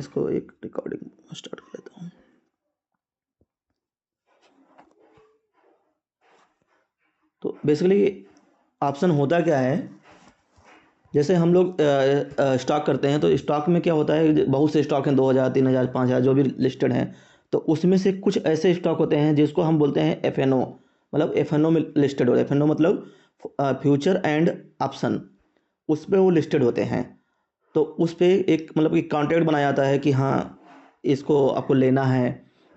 इसको एक recording start कर लेता हूँ। तो बेसिकली ऑप्शन होता क्या है, जैसे हम लोग स्टॉक करते हैं तो स्टॉक में क्या होता है, बहुत से स्टॉक हैं 2000 3000 5000 जो भी लिस्टेड हैं। तो उसमें से कुछ ऐसे स्टॉक होते हैं जिसको हम बोलते हैं एफएनओ, मतलब एफएनओ में लिस्टेड हो। एफएनओ मतलब फ्यूचर एंड ऑप्शन, उस पर वो लिस्टेड होते हैं। तो उस पर एक मतलब कि कॉन्ट्रैक्ट बनाया जाता है कि हाँ इसको आपको लेना है,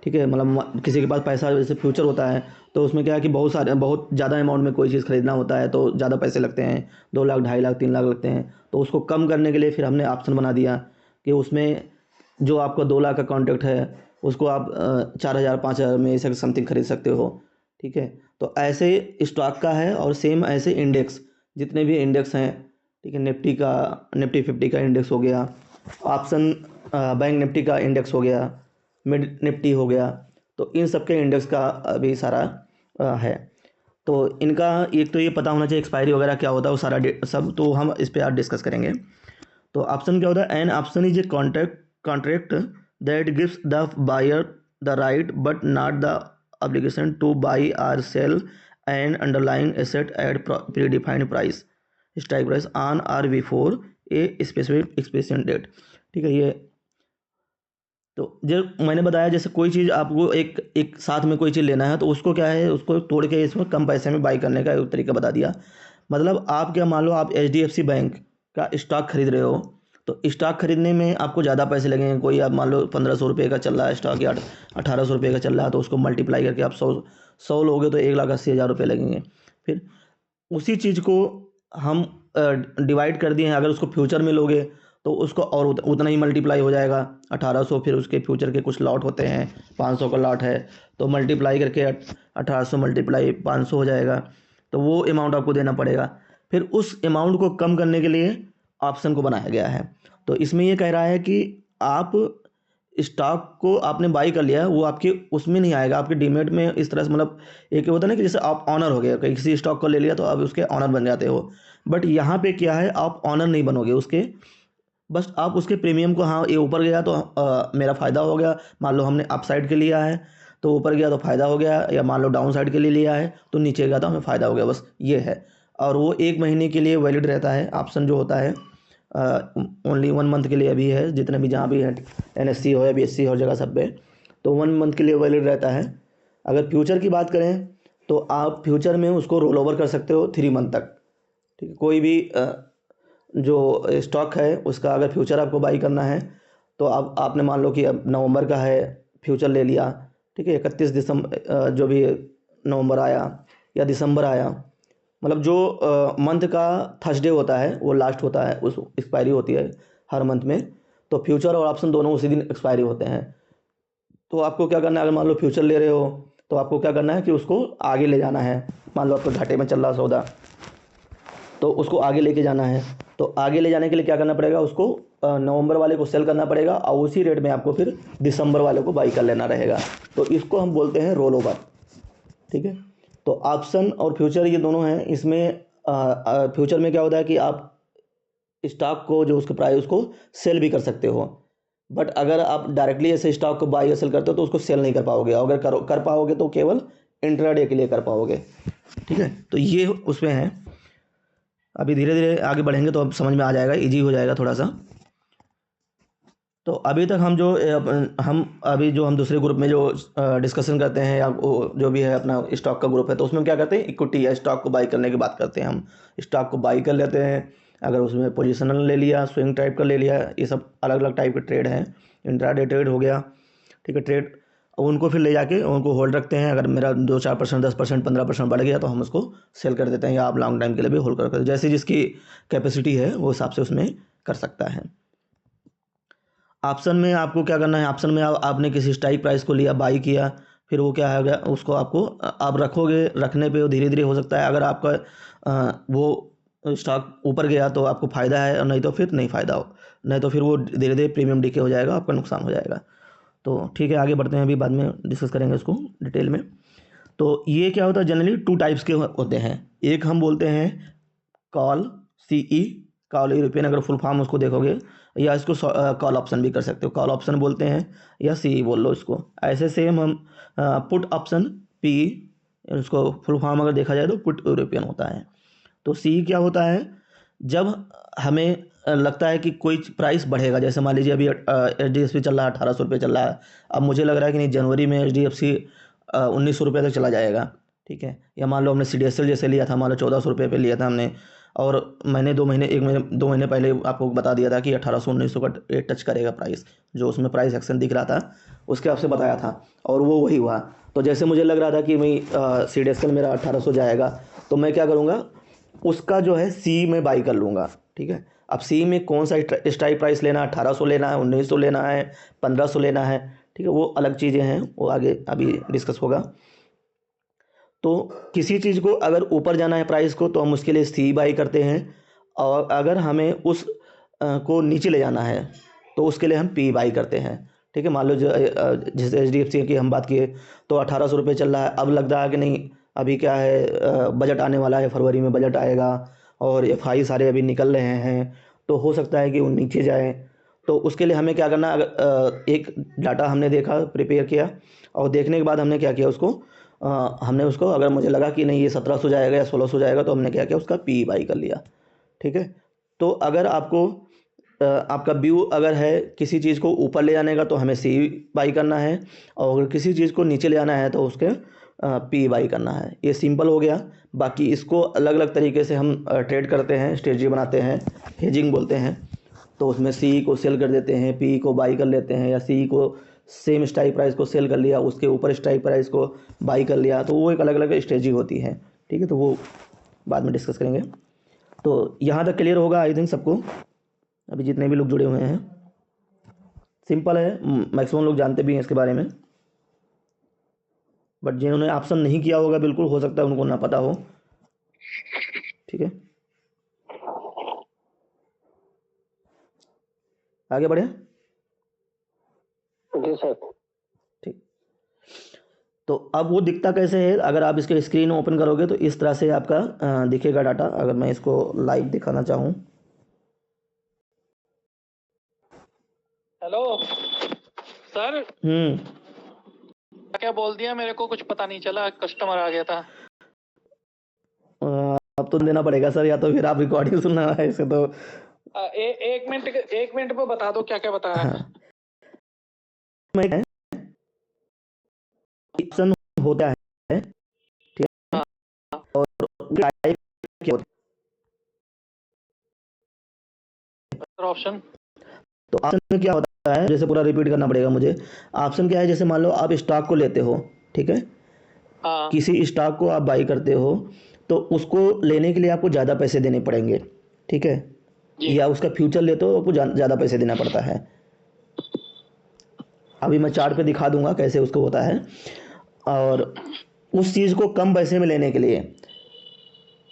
ठीक है। मतलब किसी के पास पैसा जैसे फ्यूचर होता है तो उसमें क्या है कि बहुत ज़्यादा अमाउंट में कोई चीज़ खरीदना होता है तो ज़्यादा पैसे लगते हैं, 2 लाख 2.5 लाख 3 लाख लगते हैं। तो उसको कम करने के लिए फिर हमने ऑप्शन बना दिया कि उसमें जो आपका 2 लाख का कॉन्ट्रैक्ट है उसको आप 4,000 5,000 में ऐसे समथिंग खरीद सकते हो, ठीक है। तो ऐसे स्टॉक का है, और सेम ऐसे इंडेक्स, जितने भी इंडेक्स हैं, ठीक है। निफ्टी 50 का इंडेक्स हो गया, ऑप्शन बैंक निफ्टी का इंडेक्स हो गया, मिड निफ्टी हो गया। तो इन सब के इंडेक्स का अभी सारा है। तो इनका एक तो ये पता होना चाहिए एक्सपायरी वगैरह क्या होता है, वो सारा सब तो हम इस पर आज डिस्कस करेंगे। तो ऑप्शन क्या होता है, an option is a contract that gives the buyer the right but not the obligation to buy or sell and underlying asset at predefined price, strike price on or before a specific expression date, ठीक है। ये तो जो मैंने बताया, जैसे कोई चीज़ आपको एक एक साथ में कोई चीज़ लेना है तो उसको क्या है, उसको तोड़ के इसमें कम पैसे में बाई करने का एक तरीका बता दिया। मतलब आप क्या, मान लो आप HDFC बैंक का स्टॉक खरीद रहे हो, तो स्टॉक खरीदने में आपको ज़्यादा पैसे लगेंगे। कोई आप मान लो 1,500 रुपये का चल रहा है स्टॉक, या 1,800 रुपये का चल रहा है, तो उसको मल्टीप्लाई करके आप 100 लोगे तो 1,80,000 रुपये लगेंगे। फिर उसी चीज़ को हम डिवाइड कर दिए हैं, अगर उसको फ्यूचर में लोगे तो उसको और उतना ही मल्टीप्लाई हो जाएगा 1,800। फिर उसके फ्यूचर के कुछ लॉट होते हैं, 500 का लॉट है तो मल्टीप्लाई करके 1,800 मल्टीप्लाई 500 हो जाएगा। तो वो अमाउंट आपको देना पड़ेगा। फिर उस अमाउंट को कम करने के लिए ऑप्शन को बनाया गया है। तो इसमें ये कह रहा है कि आप स्टॉक को आपने बाई कर लिया, वो आपके उसमें नहीं आएगा, आपके डीमेट में इस तरह से। मतलब एक होता है ना कि जैसे आप ऑनर हो गए, कहीं किसी स्टॉक को ले लिया तो आप उसके ऑनर बन जाते हो। बट यहाँ पे क्या है, आप ऑनर नहीं बनोगे उसके, बस आप उसके प्रीमियम को, हाँ ये ऊपर गया तो मेरा फ़ायदा हो गया। मान लो हमने अप साइड के लिया है तो ऊपर गया तो फ़ायदा हो गया, या मान लो डाउन साइड के लिए लिया है तो नीचे गया तो हमें फ़ायदा हो गया, बस ये है। और वो 1 महीने के लिए वैलिड रहता है ऑप्शन जो होता है, ओनली 1 मंथ के लिए अभी है, जितने भी जहाँ भी है NSE हो या BSE हो जगह सब पे, तो 1 मंथ के लिए वैलिड रहता है। अगर फ्यूचर की बात करें तो आप फ्यूचर में उसको रोल ओवर कर सकते हो 3 मंथ तक, ठीक है। कोई भी जो स्टॉक है उसका अगर फ्यूचर आपको बाई करना है तो आप आपने मान लो कि अब नवंबर का है, फ्यूचर ले लिया, ठीक है। 31 दिसंबर जो भी नवंबर आया या दिसंबर आया, मतलब जो मंथ का थर्सडे होता है वो लास्ट होता है, उस एक्सपायरी होती है हर मंथ में। तो फ्यूचर और ऑप्शन दोनों उसी दिन एक्सपायरी होते हैं। तो आपको क्या करना है, अगर मान लो फ्यूचर ले रहे हो तो आपको क्या करना है कि उसको आगे ले जाना है। मान लो आपको घाटे में चल रहा सौदा, तो उसको आगे लेके जाना है। तो आगे ले जाने के लिए क्या करना पड़ेगा, उसको नवंबर वाले को सेल करना पड़ेगा, और उसी रेट में आपको फिर दिसंबर वाले को बाई कर लेना रहेगा। तो इसको हम बोलते हैं रोल ओवर, ठीक है। तो ऑप्शन और फ्यूचर ये दोनों हैं। इसमें फ्यूचर में क्या होता है कि आप स्टॉक को जो उसका प्राइस उसको सेल भी कर सकते हो, बट अगर आप डायरेक्टली ऐसे स्टॉक को बाई या सेल करते हो तो उसको सेल नहीं कर पाओगे। अगर कर पाओगे तो केवल इंट्राडे के लिए कर पाओगे, ठीक है। तो ये उसमें है। अभी धीरे धीरे आगे बढ़ेंगे तो अब समझ में आ जाएगा, इजी हो जाएगा थोड़ा सा। तो अभी तक हम अभी जो हम दूसरे ग्रुप में जो डिस्कशन करते हैं, या जो भी है अपना स्टॉक का ग्रुप है, तो उसमें क्या करते हैं, इक्विटी या स्टॉक को बाई करने की बात करते हैं। हम स्टॉक को बाई कर लेते हैं, अगर उसमें पोजिशनल ले लिया, स्विंग टाइप का ले लिया, ये सब अलग अलग टाइप के ट्रेड हैं। इंट्राडे ट्रेड हो गया, ठीक है। ट्रेड उनको फिर ले जाके उनको होल्ड रखते हैं। अगर मेरा 2 4% 10% 15% बढ़ गया तो हम उसको सेल कर देते हैं, या आप लॉन्ग टाइम के लिए भी होल्ड करते हैं, जैसे जिसकी कैपेसिटी है वो हिसाब से उसमें कर सकता है। ऑप्शन में आपको क्या करना है, ऑप्शन में आपने किसी स्ट्राइक प्राइस को लिया, बाई किया, फिर वो क्या है उसको आपको आप रखोगे, रखने पे वो धीरे धीरे हो सकता है अगर आपका वो स्टॉक ऊपर गया तो आपको फ़ायदा है, और नहीं तो फिर नहीं फ़ायदा हो, नहीं तो फिर वो धीरे धीरे प्रीमियम डीके हो जाएगा, आपका नुकसान हो जाएगा। तो ठीक है, आगे बढ़ते हैं, अभी बाद में डिस्कस करेंगे इसको डिटेल में। तो ये क्या होता है, जनरली 2 टाइप्स के होते हैं। एक हम बोलते हैं कॉल, CE, कॉल यूरोपियन, अगर फुल फॉर्म उसको देखोगे या इसको कॉल ऑप्शन भी कर सकते हो, कॉल ऑप्शन बोलते हैं या सी बोल लो इसको। ऐसे सेम हम पुट ऑप्शन पी, उसको फुल फॉर्म अगर देखा जाए तो पुट यूरोपियन होता है। तो सी क्या होता है, जब हमें लगता है कि कोई प्राइस बढ़ेगा, जैसे मान लीजिए अभी HDFC चल रहा है 1800 रुपये चल रहा है, अब मुझे लग रहा है कि नहीं जनवरी में HDFC 1900 रुपये तक चला जाएगा, ठीक है। या मान लो हमने CDSL जैसे लिया था, मान लो 1400 रुपये पे लिया था हमने, और मैंने 2 महीने पहले आपको बता दिया था कि 1800-1900 का टच करेगा प्राइस, जो उसमें प्राइस एक्शन दिख रहा था उसके आपसे बताया था, और वो वही हुआ। तो जैसे मुझे लग रहा था कि भाई CDSL मेरा 1800 जाएगा, तो मैं क्या करूँगा, उसका जो है सी में बाई कर लूँगा, ठीक है। अब सी में कौन सा स्ट्राइक प्राइस लेना है, 1800 लेना है, 1900 लेना है, 1500 लेना है, ठीक है, वो अलग चीज़ें हैं, वो आगे अभी डिस्कस होगा। तो किसी चीज़ को अगर ऊपर जाना है प्राइस को, तो हम उसके लिए सी बाई करते हैं, और अगर हमें उस को नीचे ले जाना है तो उसके लिए हम पी बाई करते हैं, ठीक है। मान लो जैसे HDFC की हम बात किए तो 1800 रुपये चल रहा है, अब लग रहा है कि नहीं अभी क्या है, बजट आने वाला है, फरवरी में बजट आएगा और FI सारे अभी निकल रहे हैं, तो हो सकता है कि वो नीचे जाए। तो उसके लिए हमें क्या करना, अगर एक डाटा हमने देखा, प्रिपेयर किया, और देखने के बाद हमने क्या किया, उसको हमने उसको, अगर मुझे लगा कि नहीं ये 1700 जाएगा या 1600 जाएगा, तो हमने क्या किया, उसका पी बाई कर लिया, ठीक है। तो अगर आपको आपका व्यू अगर है किसी चीज़ को ऊपर ले जाने का, तो हमें सी बाई करना है, और अगर किसी चीज़ को नीचे ले जाना है तो उसके पी बाई करना है। ये सिंपल हो गया। बाकी इसको अलग अलग तरीके से हम ट्रेड करते हैं, स्ट्रेटजी बनाते हैं, हेजिंग बोलते हैं। तो उसमें सी को सेल कर देते हैं, पी को बाई कर लेते हैं, या सी को सेम स्ट्राइक प्राइस को सेल कर लिया, उसके ऊपर स्ट्राइक प्राइस को बाई कर लिया, तो वो एक अलग अलग स्ट्रेटजी होती है, ठीक है। तो वो बाद में डिस्कस करेंगे। तो यहाँ तक क्लियर होगा आई थिंक सबको, अभी जितने भी लोग जुड़े हुए हैं। सिंपल है, मैक्सिमम लोग जानते भी हैं इसके बारे में, बट जिन्होंने ऑप्शन नहीं किया होगा, बिल्कुल हो सकता है उनको ना पता हो, ठीक है। आगे बढ़े। जी सर। ठीक। तो अब वो दिखता कैसे है, अगर आप इसके स्क्रीन ओपन करोगे तो इस तरह से आपका दिखेगा डाटा। अगर मैं इसको लाइव दिखाना चाहूँ, हेलो सर, क्या बोल दिया, मेरे को कुछ पता नहीं चला, कस्टमर आ गया था। अब तो देना पड़ेगा सर, या तो फिर आप रिकॉर्डिंग सुनना है इसे तो। एक मिनट पे बता दो क्या क्या बताया। हाँ, मैं ऑप्शन होता है, ठीक है, और टाइप क्या होता है ऑप्शन। तो ऑप्शन में क्या होता है, जैसे पूरा रिपीट करना पड़ेगा मुझे। ऑप्शन क्या है, जैसे मान लो आप स्टॉक को लेते हो, ठीक है, हाँ किसी स्टॉक को आप बाई करते हो, तो उसको लेने के लिए आपको ज़्यादा पैसे देने पड़ेंगे, ठीक है, जी या उसका फ्यूचर लेते हो, आपको ज़्यादा पैसे देना पड़ता है। अभी मैं चार्ट पे दिखा दूंगा कैसे उसको होता है। और उस चीज़ को कम पैसे में लेने के लिए,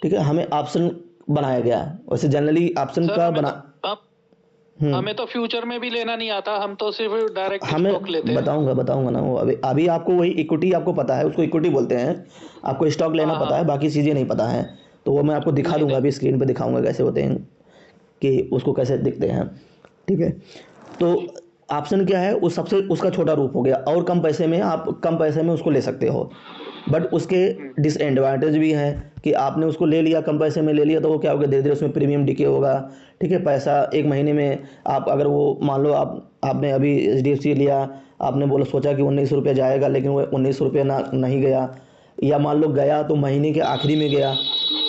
ठीक है, हमें ऑप्शन बनाया गया है। वैसे जनरली ऑप्शन सर, का हमें बना तो हमें तो फ्यूचर में भी लेना नहीं आता, हम तो सिर्फ डायरेक्ट हमें स्टॉक लेते हैं। बताऊंगा ना वो, अभी आपको वही इक्विटी आपको पता है, उसको इक्विटी बोलते हैं, आपको स्टॉक लेना हाँ पता है, हाँ बाकी चीज़ें नहीं पता है। तो वो मैं आपको दिखा नहीं दूंगा, नहीं। अभी स्क्रीन पे दिखाऊंगा कैसे होते हैं, कि उसको कैसे दिखते हैं, ठीक है। तो ऑप्शन क्या है, उस सबसे उसका छोटा रूप हो गया, और कम पैसे में आप कम पैसे में उसको ले सकते हो। बट उसके डिसएडवांटेज भी हैं, कि आपने उसको ले लिया, कम पैसे में ले लिया, तो वो क्या होगा, धीरे धीरे उसमें प्रीमियम डिके होगा, ठीक है। पैसा एक महीने में आप अगर वो मान लो आपने अभी HDFC लिया, आपने बोला सोचा कि 1900 रुपये जाएगा, लेकिन वो 1900 रुपये नहीं गया, या मान लो गया तो महीने के आखिरी में गया,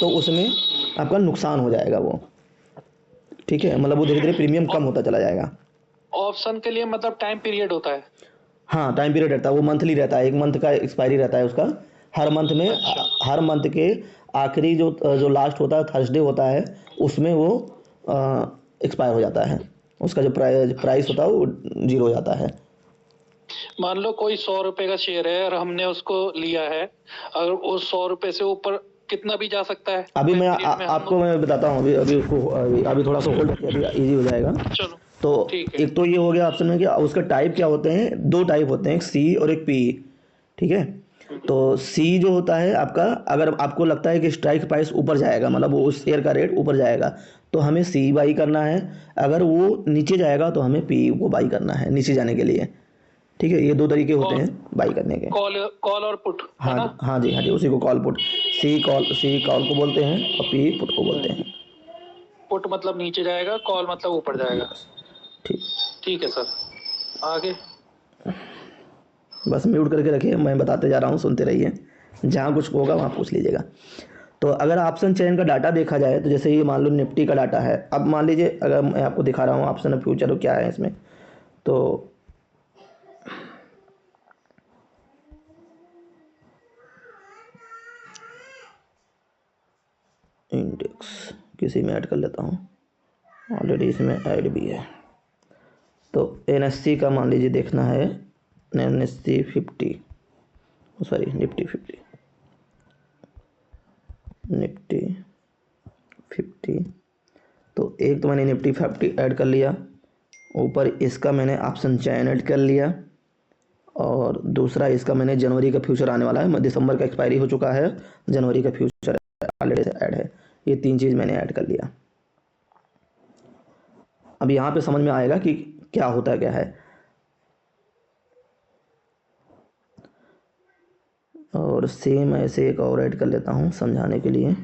तो उसमें आपका नुकसान हो जाएगा वो, ठीक है। मतलब वो धीरे धीरे प्रीमियम कम होता चला जाएगा। ऑप्शन के लिए मतलब टाइम पीरियड होता है। हाँ, टाइम पीरियड रहता है, वो मंथली रहता है, 1 मंथ का एक्सपायरी रहता है उसका, हर मंथ में। अच्छा हर मंथ के आखिरी जो जो लास्ट होता है, थर्सडे होता है, उसमें वो एक्सपायर हो जाता है, उसका जो प्राइस होता है वो जीरो हो जाता है। मान लो कोई 100 रुपए का शेयर है और हमने उसको लिया है, अगर उस 100 रुपए से ऊपर कितना भी जा सकता है अभी मैं पीरियड में हम। आपको मैं बताता हूँ, अभी अभी उसको अभी थोड़ा सा होल्ड रखिए, अभी ईजी हो जाएगा। चलो तो ठीक है। एक तो ये हो गया ऑप्शन में कि उसका टाइप क्या होते हैं, 2 टाइप होते हैं, एक सी और एक पी, ठीक है। तो सी जो होता है आपका, अगर आपको लगता है कि स्ट्राइक प्राइस ऊपर जाएगा, मतलब वो उस शेयर का रेट ऊपर जाएगा, तो हमें सी बाई करना है। अगर वो नीचे जाएगा तो हमें पी को बाई करना है नीचे जाने के लिए। ठीक है, ये दो तरीके होते हैं बाई करने के। कॉल कॉल और पुट, है हाँ ना? हाँ जी, हाँ जी, उसी को कॉल पुट, सी कॉल को बोलते हैं और पी पुट को बोलते हैं। पुट मतलब नीचे जाएगा, कॉल मतलब ऊपर जाएगा। बस ठीक। ठीक है सर, आगे। बस म्यूट करके रखिए, मैं बताते जा रहा हूँ, सुनते रहिए, जहाँ कुछ होगा वहाँ पूछ लीजिएगा। तो अगर ऑप्शन चेन का डाटा देखा जाए तो जैसे ये मान लो निफ्टी का डाटा है। अब मान लीजिए अगर मैं आपको दिखा रहा हूँ ऑप्शन फ्यूचर क्या है इसमें, तो इंडेक्स किसी में ऐड कर लेता हूँ, ऑलरेडी इसमें ऐड भी है। तो एनएससी का मान लीजिए देखना है, एनएससी 50, सॉरी निफ्टी 50, निफ्टी 50। तो एक तो मैंने निफ्टी 50 ऐड कर लिया, ऊपर इसका मैंने ऑप्शन चैन ऐड कर लिया, और दूसरा इसका मैंने जनवरी का फ्यूचर आने वाला है, दिसंबर का एक्सपायरी हो चुका है, जनवरी का फ्यूचर ऑलरेडी ऐड है। ये तीन चीज़ मैंने ऐड कर लिया। अब यहाँ पे समझ में आएगा कि क्या होता क्या है। और सेम ऐसे एक और ऐड कर लेता हूँ समझाने के लिए।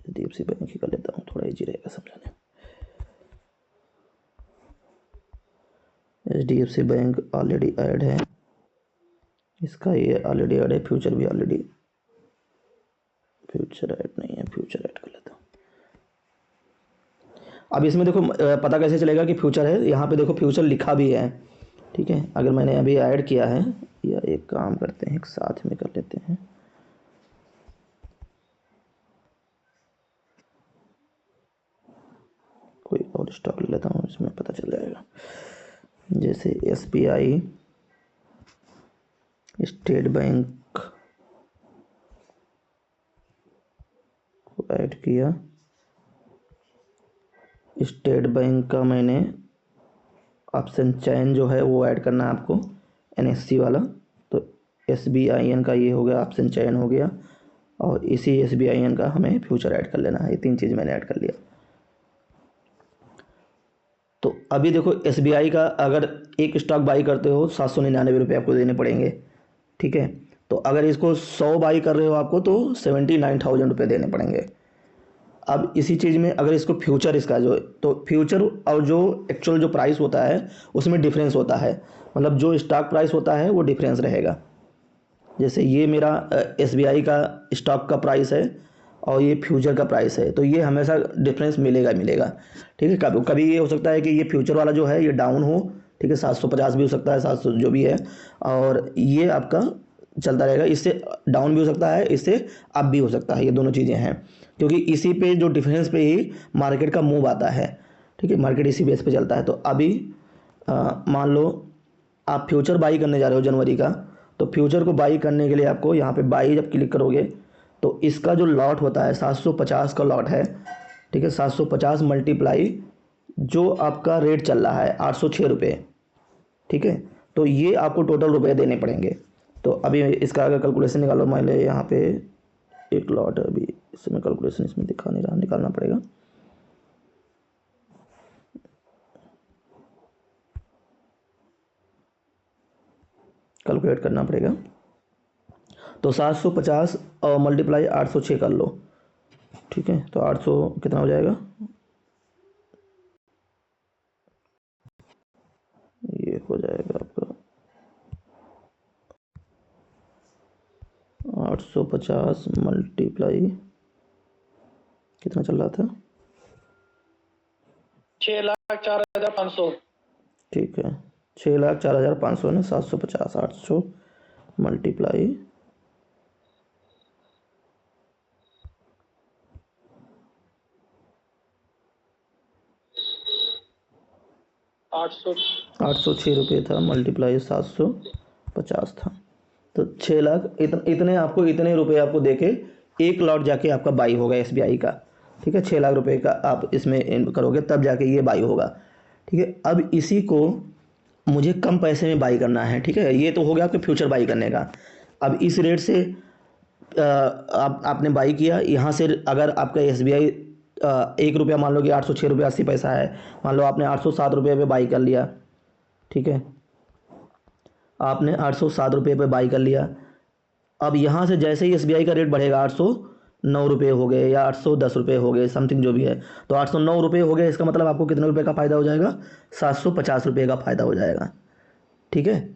HDFC बैंक ही कर लेता हूँ, थोड़ा इजी रहेगा समझाने। HDFC बैंक ऑलरेडी ऐड है, इसका ये ऑलरेडी ऐड है, फ्यूचर भी ऑलरेडी, फ्यूचर ऐड नहीं है, फ्यूचर ऐड कर लेता हूँ। अब इसमें देखो पता कैसे चलेगा कि फ्यूचर है, यहाँ पे देखो फ्यूचर लिखा भी है। ठीक है, अगर मैंने अभी ऐड किया है, या एक काम करते हैं एक साथ में कर लेते हैं, कोई और स्टॉक ले लेता हूँ, इसमें पता चल जाएगा। जैसे SBI, स्टेट बैंक को ऐड किया, स्टेट बैंक का मैंने ऑप्शन चैन जो है वो ऐड करना है आपको, NSC वाला। तो SBIN का ये हो गया, ऑप्शन चैन हो गया, और इसी SBIN का हमें फ्यूचर ऐड कर लेना है। ये तीन चीज़ मैंने ऐड कर लिया। तो अभी देखो SBI का अगर एक स्टॉक बाई करते हो 799 रुपये आपको देने पड़ेंगे। ठीक है, तो अगर इसको 100 बाई कर रहे हो आपको तो 79,000 रुपये देने पड़ेंगे। अब इसी चीज़ में अगर इसको फ्यूचर, इसका जो, तो फ्यूचर और जो एक्चुअल जो प्राइस होता है उसमें डिफरेंस होता है, मतलब जो स्टॉक प्राइस होता है वो डिफरेंस रहेगा। जैसे ये मेरा SBI का स्टॉक का प्राइस है और ये फ्यूचर का प्राइस है, तो ये हमेशा डिफरेंस मिलेगा मिलेगा। ठीक है, कभी कभी ये हो सकता है कि ये फ्यूचर वाला जो है ये डाउन हो, ठीक है, 750 भी हो सकता है, 700 जो भी है, और ये आपका चलता रहेगा। इससे डाउन भी हो सकता है, इससे अप भी हो सकता है, ये दोनों चीज़ें हैं, क्योंकि इसी पे जो डिफरेंस पे ही मार्केट का मूव आता है। ठीक है, मार्केट इसी बेस पे चलता है। तो अभी मान लो आप फ्यूचर बाई करने जा रहे हो जनवरी का, तो फ्यूचर को बाई करने के लिए आपको यहाँ पे बाई जब क्लिक करोगे तो इसका जो लॉट होता है 750 का लॉट है। ठीक है, 750 मल्टीप्लाई जो आपका रेट चल रहा है 806 रुपये। ठीक है, तो ये आपको टोटल रुपए देने पड़ेंगे। तो अभी इसका अगर कैलकुलेशन निकालो, मान लो यहाँ पे एक लॉट है, अभी इसमें कैलकुलेशन इसमें दिखा नहीं रहा, निकालना पड़ेगा। कैलकुलेट करना पड़ेगा। तो 750 और मल्टीप्लाई 806 कर लो। ठीक है, तो 800 कितना हो जाएगा, ये हो जाएगा आपका 850 मल्टीप्लाई कितना चल रहा था, 6,04,500। ठीक है, 6,04,500 ने 750 800 मल्टीप्लाई 806 रुपये था, मल्टीप्लाई 750 था, तो 6 लाख। इतने आपको, इतने रुपए आपको देके एक लॉट जाके आपका बाई होगा SBI का। ठीक है, 6 लाख रुपए का आप इसमें करोगे तब जाके ये बाई होगा। ठीक है, अब इसी को मुझे कम पैसे में बाई करना है। ठीक है, ये तो हो गया आपके फ्यूचर बाई करने का। अब इस रेट से आपने बाई किया यहाँ से, अगर आपका SBI 1 रुपया मान लो कि 806 रुपये 80 पैसा है, मान लो आपने 807 रुपये पे बाई कर लिया। ठीक है, आपने 807 रुपये पे बाई कर लिया। अब यहाँ से जैसे ही SBI का रेट बढ़ेगा 809 रुपये हो गए या 810 रुपये हो गए, समथिंग जो भी है, तो 809 रुपये हो गए, इसका मतलब आपको कितने रुपये का फ़ायदा हो जाएगा? 750 रुपये का फ़ायदा हो जाएगा। ठीक है,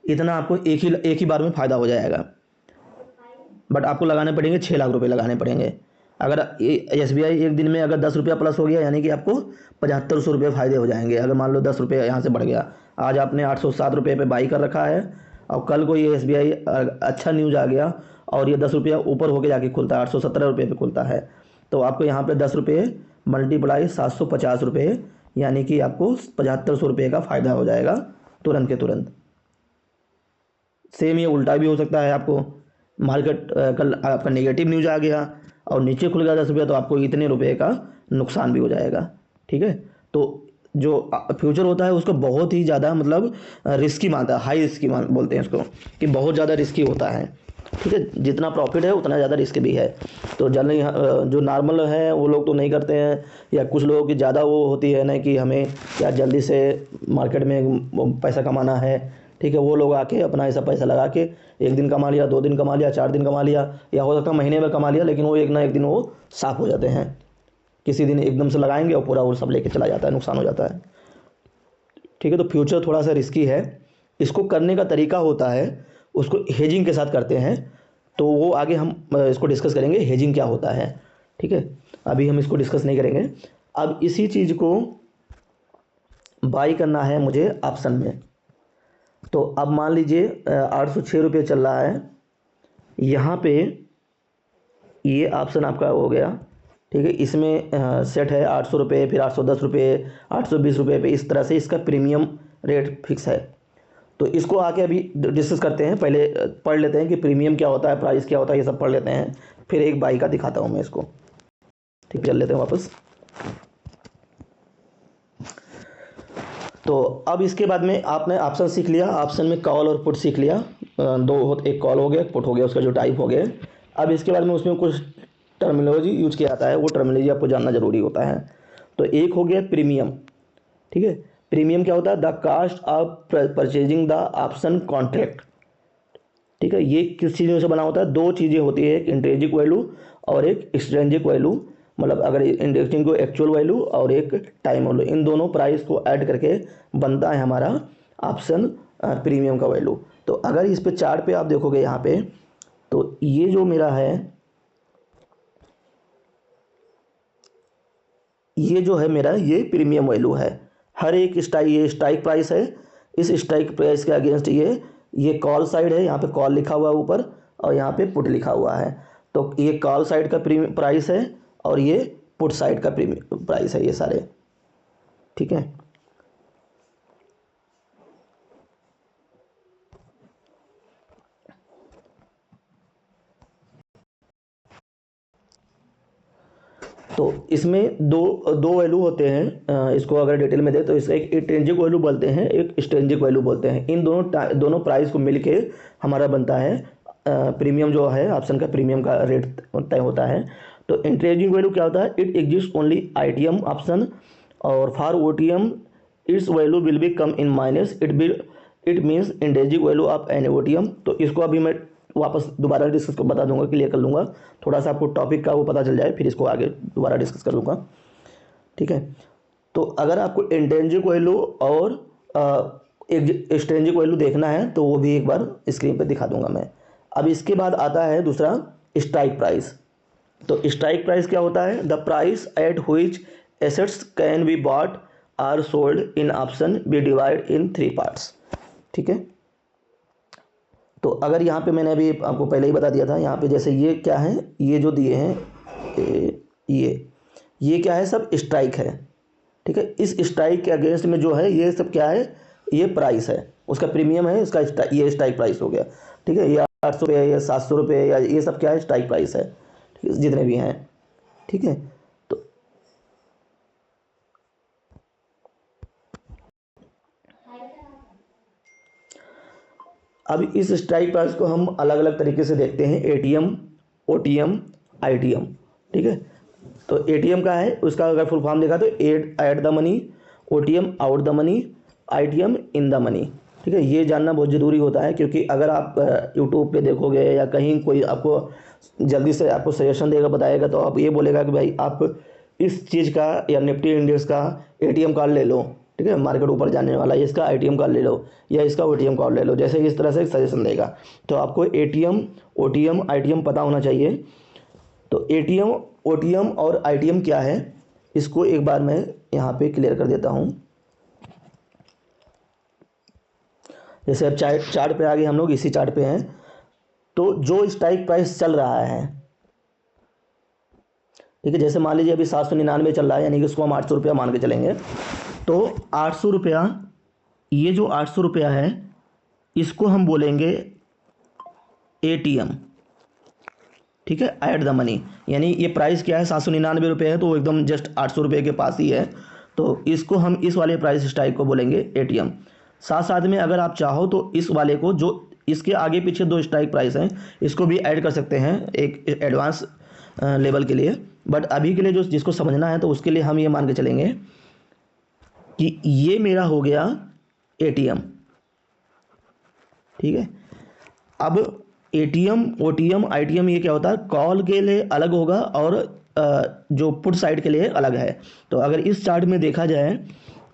इतना आपको एक ही बार में फ़ायदा हो जाएगा। बट आपको लगाने पड़ेंगे 6 लाख रुपये लगाने पड़ेंगे। अगर SBI एक दिन में अगर 10 रुपया प्लस हो गया, यानी कि आपको 7500 रुपये फ़ायदे हो जाएंगे। अगर मान लो 10 रुपये यहाँ से बढ़ गया, आज आपने 807 रुपये पे बाई कर रखा है और कल को ये SBI अच्छा न्यूज़ आ गया और ये 10 रुपया ऊपर होके जाके खुलता है, 817 रुपये पे खुलता है, तो आपको यहाँ पे 10 रुपये मल्टीप्लाई 750 रुपये, यानी कि आपको 7500 रुपये का फ़ायदा हो जाएगा तुरंत के तुरंत। सेम ये उल्टा भी हो सकता है, आपको मार्केट कल आपका नेगेटिव न्यूज़ आ गया और नीचे खुल गया 10 रुपया, तो आपको इतने रुपये का नुकसान भी हो जाएगा। ठीक है, तो जो फ्यूचर होता है उसको बहुत ही ज़्यादा मतलब रिस्की मानता है, हाई रिस्की बोलते हैं इसको, कि बहुत ज़्यादा रिस्की होता है। ठीक है, जितना प्रॉफिट है उतना ज़्यादा रिस्क भी है। तो जनरली जो नॉर्मल है वो लोग तो नहीं करते हैं, या कुछ लोगों की ज़्यादा वो होती है ना कि हमें क्या जल्दी से मार्केट में पैसा कमाना है। ठीक है, वो लोग आके अपना ऐसा पैसा लगा के 1 दिन कमा लिया, 2 दिन कमा लिया, 4 दिन कमा लिया, या हो सकता है महीने में कमा लिया, लेकिन वो एक ना एक दिन वो साफ हो जाते हैं। किसी दिन एकदम से लगाएंगे और पूरा वो सब लेके चला जाता है, नुकसान हो जाता है। ठीक है, तो फ्यूचर थोड़ा सा रिस्की है। इसको करने का तरीका होता है, उसको हेजिंग के साथ करते हैं, तो वो आगे हम इसको डिस्कस करेंगे हेजिंग क्या होता है। ठीक है, अभी हम इसको डिस्कस नहीं करेंगे। अब इसी चीज़ को बाई करना है मुझे ऑप्शन में। तो अब मान लीजिए 806 रुपये चल रहा है, यहाँ पे ये ऑप्शन आपका हो गया। ठीक है, इसमें सेट है 800 रुपये, फिर 810 रुपये, 820 रुपये पे, इस तरह से इसका प्रीमियम रेट फिक्स है। तो इसको आके अभी डिस्कस करते हैं, पहले पढ़ लेते हैं कि प्रीमियम क्या होता है, प्राइस क्या होता है, ये सब पढ़ लेते हैं, फिर एक बाई का दिखाता हूँ मैं इसको। ठीक, चल लेते हैं वापस। तो अब इसके बाद में आपने ऑप्शन सीख लिया, ऑप्शन में कॉल और पुट सीख लिया, एक कॉल हो गया, पुट हो गया, उसका जो टाइप हो गया। अब इसके बाद में उसमें कुछ टर्मिनोलॉजी यूज किया जाता है, वो टर्मिनोलॉजी आपको जानना जरूरी होता है। तो एक हो गया प्रीमियम। ठीक है, प्रीमियम क्या होता है? The cost of purchasing the option contract. ठीक है, ये किस चीज़ों से बना होता है? 2 चीज़ें होती है, एक इंट्रिंसिक वैल्यू और एक एक्सट्रिंसिक वैल्यू। मतलब अगर इंट्रिंसिक को एक्चुअल वैल्यू और एक टाइम वैल्यू, इन दोनों प्राइस को ऐड करके बनता है हमारा ऑप्शन प्रीमियम का वैल्यू। तो अगर इस पे चार्ट पे आप देखोगे यहाँ पे, तो ये जो मेरा है, ये जो है मेरा, ये प्रीमियम वैल्यू है। हर एक ये स्ट्राइक प्राइस है, इस स्ट्राइक प्राइस के अगेंस्ट ये कॉल साइड है, यहाँ पे कॉल लिखा हुआ है ऊपर और यहाँ पे पुट लिखा हुआ है। तो ये कॉल साइड का प्राइस है और ये पुट साइड का प्राइस है, ये सारे। ठीक है, तो इसमें दो वैल्यू होते हैं। इसको अगर डिटेल में दे तो इसका एक इंट्रिंसिक वैल्यू बोलते हैं, एक एक्सट्रिंसिक वैल्यू बोलते हैं। इन दोनों प्राइस को मिलके हमारा बनता है प्रीमियम, जो है ऑप्शन का प्रीमियम का रेट तय होता है। तो इंट्रिंसिक वैल्यू क्या होता है? It exist only ITM option और for OTM its value will be come in minus, it means intrinsic value of an OTM। तो इसको अभी मैं वापस दोबारा डिस्कस कर बता दूंगा, क्लियर कर लूँगा, थोड़ा सा आपको टॉपिक का वो पता चल जाए, फिर इसको आगे दोबारा डिस्कस कर लूँगा। ठीक है, तो अगर आपको इंट्रिंसिक वैल्यू और एक्सट्रिंसिक वैल्यू देखना है तो वो भी एक बार स्क्रीन पे दिखा दूंगा मैं। अब इसके बाद आता है दूसरा स्ट्राइक प्राइस। तो स्ट्राइक प्राइस क्या होता है? The price at which assets can be bought or sold in option be divide in 3 parts. ठीक है, तो अगर यहाँ पे मैंने अभी आपको पहले ही बता दिया था, यहाँ पे जैसे ये क्या है, ये जो दिए हैं ये क्या है? सब स्ट्राइक है। ठीक है, इस स्ट्राइक के अगेंस्ट में जो है ये सब क्या है? ये प्राइस है, उसका प्रीमियम है, इसका ये स्ट्राइक प्राइस हो गया। ठीक है, ये 800 रुपये या 700 रुपये या ये सब क्या है? स्ट्राइक प्राइस है। ठीक है, जितने भी हैं। ठीक है, तो अब इस स्ट्राइक प्राइस को हम अलग अलग तरीके से देखते हैं, एटीएम, ओटीएम, आईटीएम। ठीक है, तो एटीएम का है, उसका अगर फुल फॉर्म देखा तो at the money, OTM out the money, ITM in the money. ठीक है, ये जानना बहुत ज़रूरी होता है, क्योंकि अगर आप यूट्यूब पे देखोगे या कहीं कोई आपको जल्दी से आपको सजेशन देगा, बताएगा, तो आप ये बोलेगा कि भाई आप इस चीज़ का या निफ्टी इंडेक्स का एटीएम कार्ड ले लो। ठीक है, मार्केट ऊपर जाने वाला है, इसका आईटीएम कार्ड ले लो या इसका ओटीएम कार्ड ले लो, जैसे इस तरह से सजेशन देगा। तो आपको एटीएम, ओटीएम, आईटीएम पता होना चाहिए। तो एटीएम, ओटीएम और आईटीएम क्या है, इसको एक बार मैं यहाँ पे क्लियर कर देता हूँ। जैसे अब चार्ट पे आगे हम लोग इसी चार्ट पे हैं, तो जो स्ट्राइक प्राइस चल रहा है, ठीक है, जैसे मान लीजिए अभी 799 चल रहा है, यानी कि उसको हम 800 रुपया मान के चलेंगे। तो 800 रुपया, ये जो 800 रुपया है, इसको हम बोलेंगे एटीएम। ठीक है, ऐड द मनी, यानी ये प्राइस क्या है, 799 रुपये है, तो वो एकदम जस्ट 800 रुपये के पास ही है। तो इसको हम इस वाले प्राइस स्ट्राइक को बोलेंगे एटीएम। साथ साथ में अगर आप चाहो तो इस वाले को, जो इसके आगे पीछे दो स्ट्राइक प्राइस हैं, इसको भी ऐड कर सकते हैं एक एडवांस लेवल के लिए। बट अभी के लिए जो जिसको समझना है, तो उसके लिए हम ये मान के चलेंगे कि ये मेरा हो गया एटीएम। ठीक है, अब एटीएम, ओटीएम, आईटीएम ये क्या होता है, कॉल के लिए अलग होगा और जो पुट साइड के लिए अलग है। तो अगर इस चार्ट में देखा जाए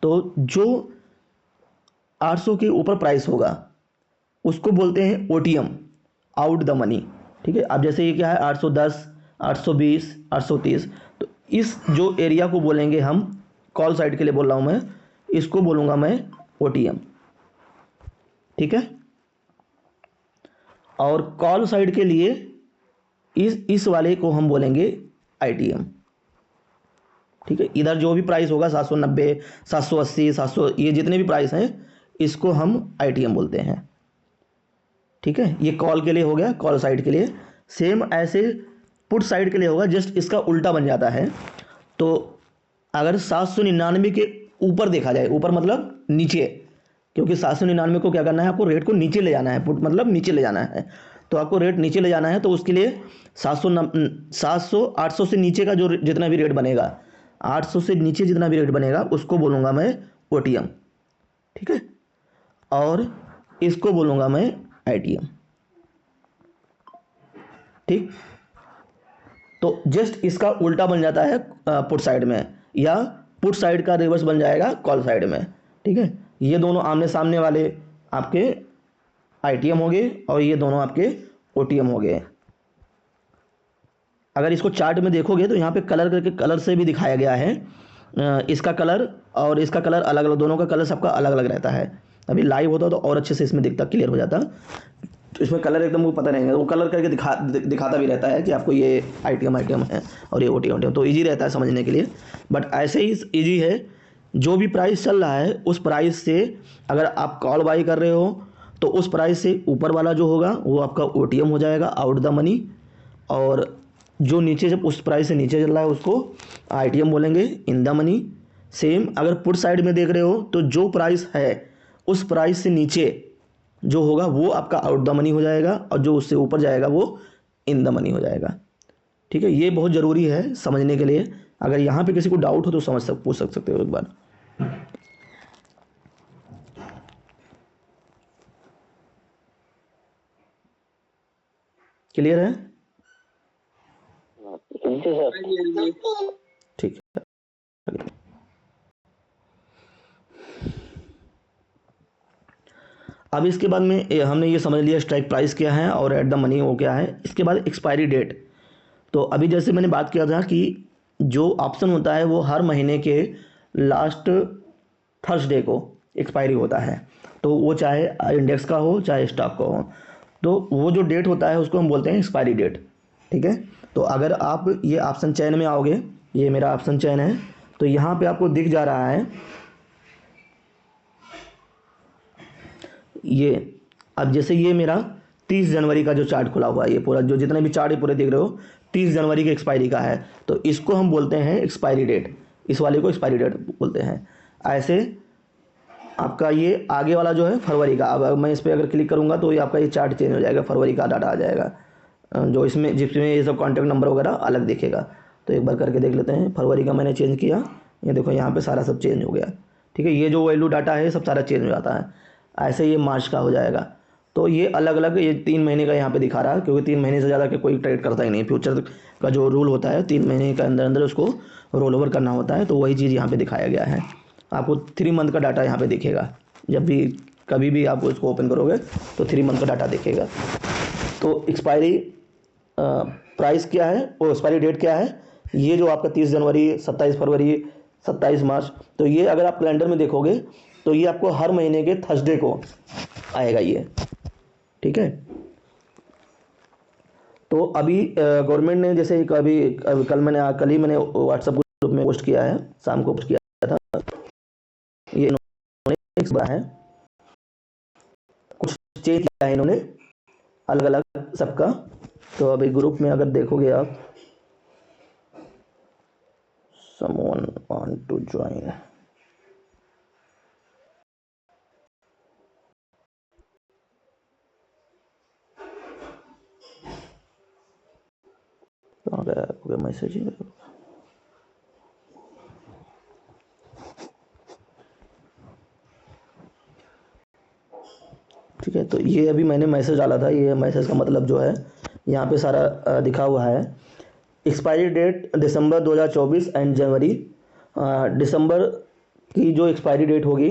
तो जो 800 के ऊपर प्राइस होगा उसको बोलते हैं ओटीएम, आउट द मनी। ठीक है, अब जैसे ये क्या है, 810, 820, 830, तो इस जो एरिया को बोलेंगे हम, कॉल साइड के लिए बोल रहा हूँ मैं, इसको बोलूँगा मैं ओटीएम। ठीक है, और कॉल साइड के लिए इस वाले को हम बोलेंगे आईटीएम। ठीक है, इधर जो भी प्राइस होगा 790, 780, 700, ये जितने भी प्राइस हैं, इसको हम आईटीएम बोलते हैं। ठीक है, ये कॉल के लिए हो गया, कॉल साइड के लिए। सेम ऐसे पुट साइड के लिए होगा, जस्ट इसका उल्टा बन जाता है। तो अगर 799 के ऊपर देखा जाए, ऊपर मतलब नीचे, क्योंकि 799 को क्या करना है, आपको रेट को नीचे ले जाना है, पुट मतलब नीचे ले जाना है। तो आपको रेट नीचे ले जाना है, तो उसके लिए 700, 800 से नीचे का जो जितना भी रेट बनेगा, 800 से नीचे जितना भी रेट बनेगा, उसको बोलूँगा मैं ओटीएम। ठीक है, और इसको बोलूँगा मैं आईटीएम। ठीक, तो जस्ट इसका उल्टा बन जाता है पुट साइड में, या पुट साइड का रिवर्स बन जाएगा कॉल साइड में। ठीक है, ये दोनों आमने सामने वाले आपके आईटीएम हो गए और ये दोनों आपके ओटीएम हो गए। अगर इसको चार्ट में देखोगे तो यहाँ पे कलर करके, कलर से भी दिखाया गया है, इसका कलर और इसका कलर अलग अलग, दोनों का कलर सबका अलग अलग रहता है। अभी लाइव होता तो और अच्छे से इसमें दिखता, क्लियर हो जाता। तो इसमें कलर एकदम वो पता नहीं है, वो कलर करके दिखाता भी रहता है कि आपको ये आईटीएम है और ये ओटीएम, तो ईजी रहता है समझने के लिए। बट ऐसे ही ईजी है, जो भी प्राइस चल रहा है उस प्राइस से अगर आप कॉल बाई कर रहे हो, तो उस प्राइस से ऊपर वाला जो होगा वो आपका ओटीएम हो जाएगा, आउट द मनी। और जो नीचे, जब उस प्राइस से नीचे चल रहा है, उसको आईटीएम बोलेंगे, इन द मनी। सेम अगर पुट साइड में देख रहे हो, तो जो प्राइस है उस प्राइस से नीचे जो होगा वो आपका आउट द मनी हो जाएगा, और जो उससे ऊपर जाएगा वो इन द मनी हो जाएगा। ठीक है, ये बहुत ज़रूरी है समझने के लिए। अगर यहाँ पे किसी को डाउट हो तो पूछ सकते हो एक बार। क्लियर है? ठीक है, अब इसके बाद में हमने ये समझ लिया स्ट्राइक प्राइस क्या है और एट द मनी वो क्या है। इसके बाद एक्सपायरी डेट। तो अभी जैसे मैंने बात किया था कि जो ऑप्शन होता है वो हर महीने के लास्ट थर्सडे को एक्सपायरी होता है। तो वो चाहे इंडेक्स का हो चाहे स्टॉक का हो, तो वो जो डेट होता है उसको हम बोलते हैं एक्सपायरी डेट। ठीक है, तो अगर आप ये ऑप्शन चेन में आओगे, ये मेरा ऑप्शन चेन है, तो यहाँ पे आपको दिख जा रहा है ये। अब जैसे ये मेरा 30 जनवरी का जो चार्ट खुला हुआ है, ये पूरा जो जितने भी चार्ट पूरे देख रहे हो 30 जनवरी के एक्सपायरी का है, तो इसको हम बोलते हैं एक्सपायरी डेट। इस वाले को एक्सपायरी डेट बोलते हैं। ऐसे आपका ये आगे वाला जो है फरवरी का। अब मैं इस पर अगर क्लिक करूँगा तो ये आपका ये चार्ट चेंज हो जाएगा, फरवरी का डाटा आ जाएगा, जो इसमें जिसमें ये सब कॉन्टैक्ट नंबर वगैरह अलग दिखेगा। तो एक बार करके देख लेते हैं। फरवरी का मैंने चेंज किया, ये देखो यहाँ पे सारा सब चेंज हो गया। ठीक है, ये जो वैल्यू डाटा है सब सारा चेंज हो जाता है। ऐसे ये मार्च का हो जाएगा। तो ये अलग अलग, ये 3 महीने का यहाँ पे दिखा रहा है, क्योंकि 3 महीने से ज़्यादा के कोई ट्रेड करता ही नहीं। फ्यूचर का जो रूल होता है 3 महीने के अंदर अंदर उसको रोल ओवर करना होता है, तो वही चीज़ यहाँ पे दिखाया गया है। आपको 3 मंथ का डाटा यहाँ पे दिखेगा, जब भी कभी भी आप इसको ओपन करोगे तो 3 मंथ का डाटा दिखेगा। तो एक्सपायरी प्राइस क्या है, वो एक्सपायरी डेट क्या है, ये जो आपका 30 जनवरी, 27 फरवरी, 27 मार्च, तो ये अगर आप कैलेंडर में देखोगे तो ये आपको हर महीने के थर्सडे को आएगा ये। ठीक है, तो अभी गवर्नमेंट ने जैसे कल ही मैंने व्हाट्सएप ग्रुप में पोस्ट किया है, शाम को पोस्ट किया था, ये इन्होंने है कुछ चेंज किया है इन्होंने अलग अलग सबका। तो अभी ग्रुप में अगर देखोगे आप, someone want to join, कहाँ गया आपका मैसेज? ठीक है, तो ये अभी मैंने मैसेज डाला था, ये मैसेज का मतलब जो है यहाँ पे सारा दिखा हुआ है। एक्सपायरी डेट दिसंबर 2024 एंड जनवरी। दिसंबर की जो एक्सपायरी डेट होगी,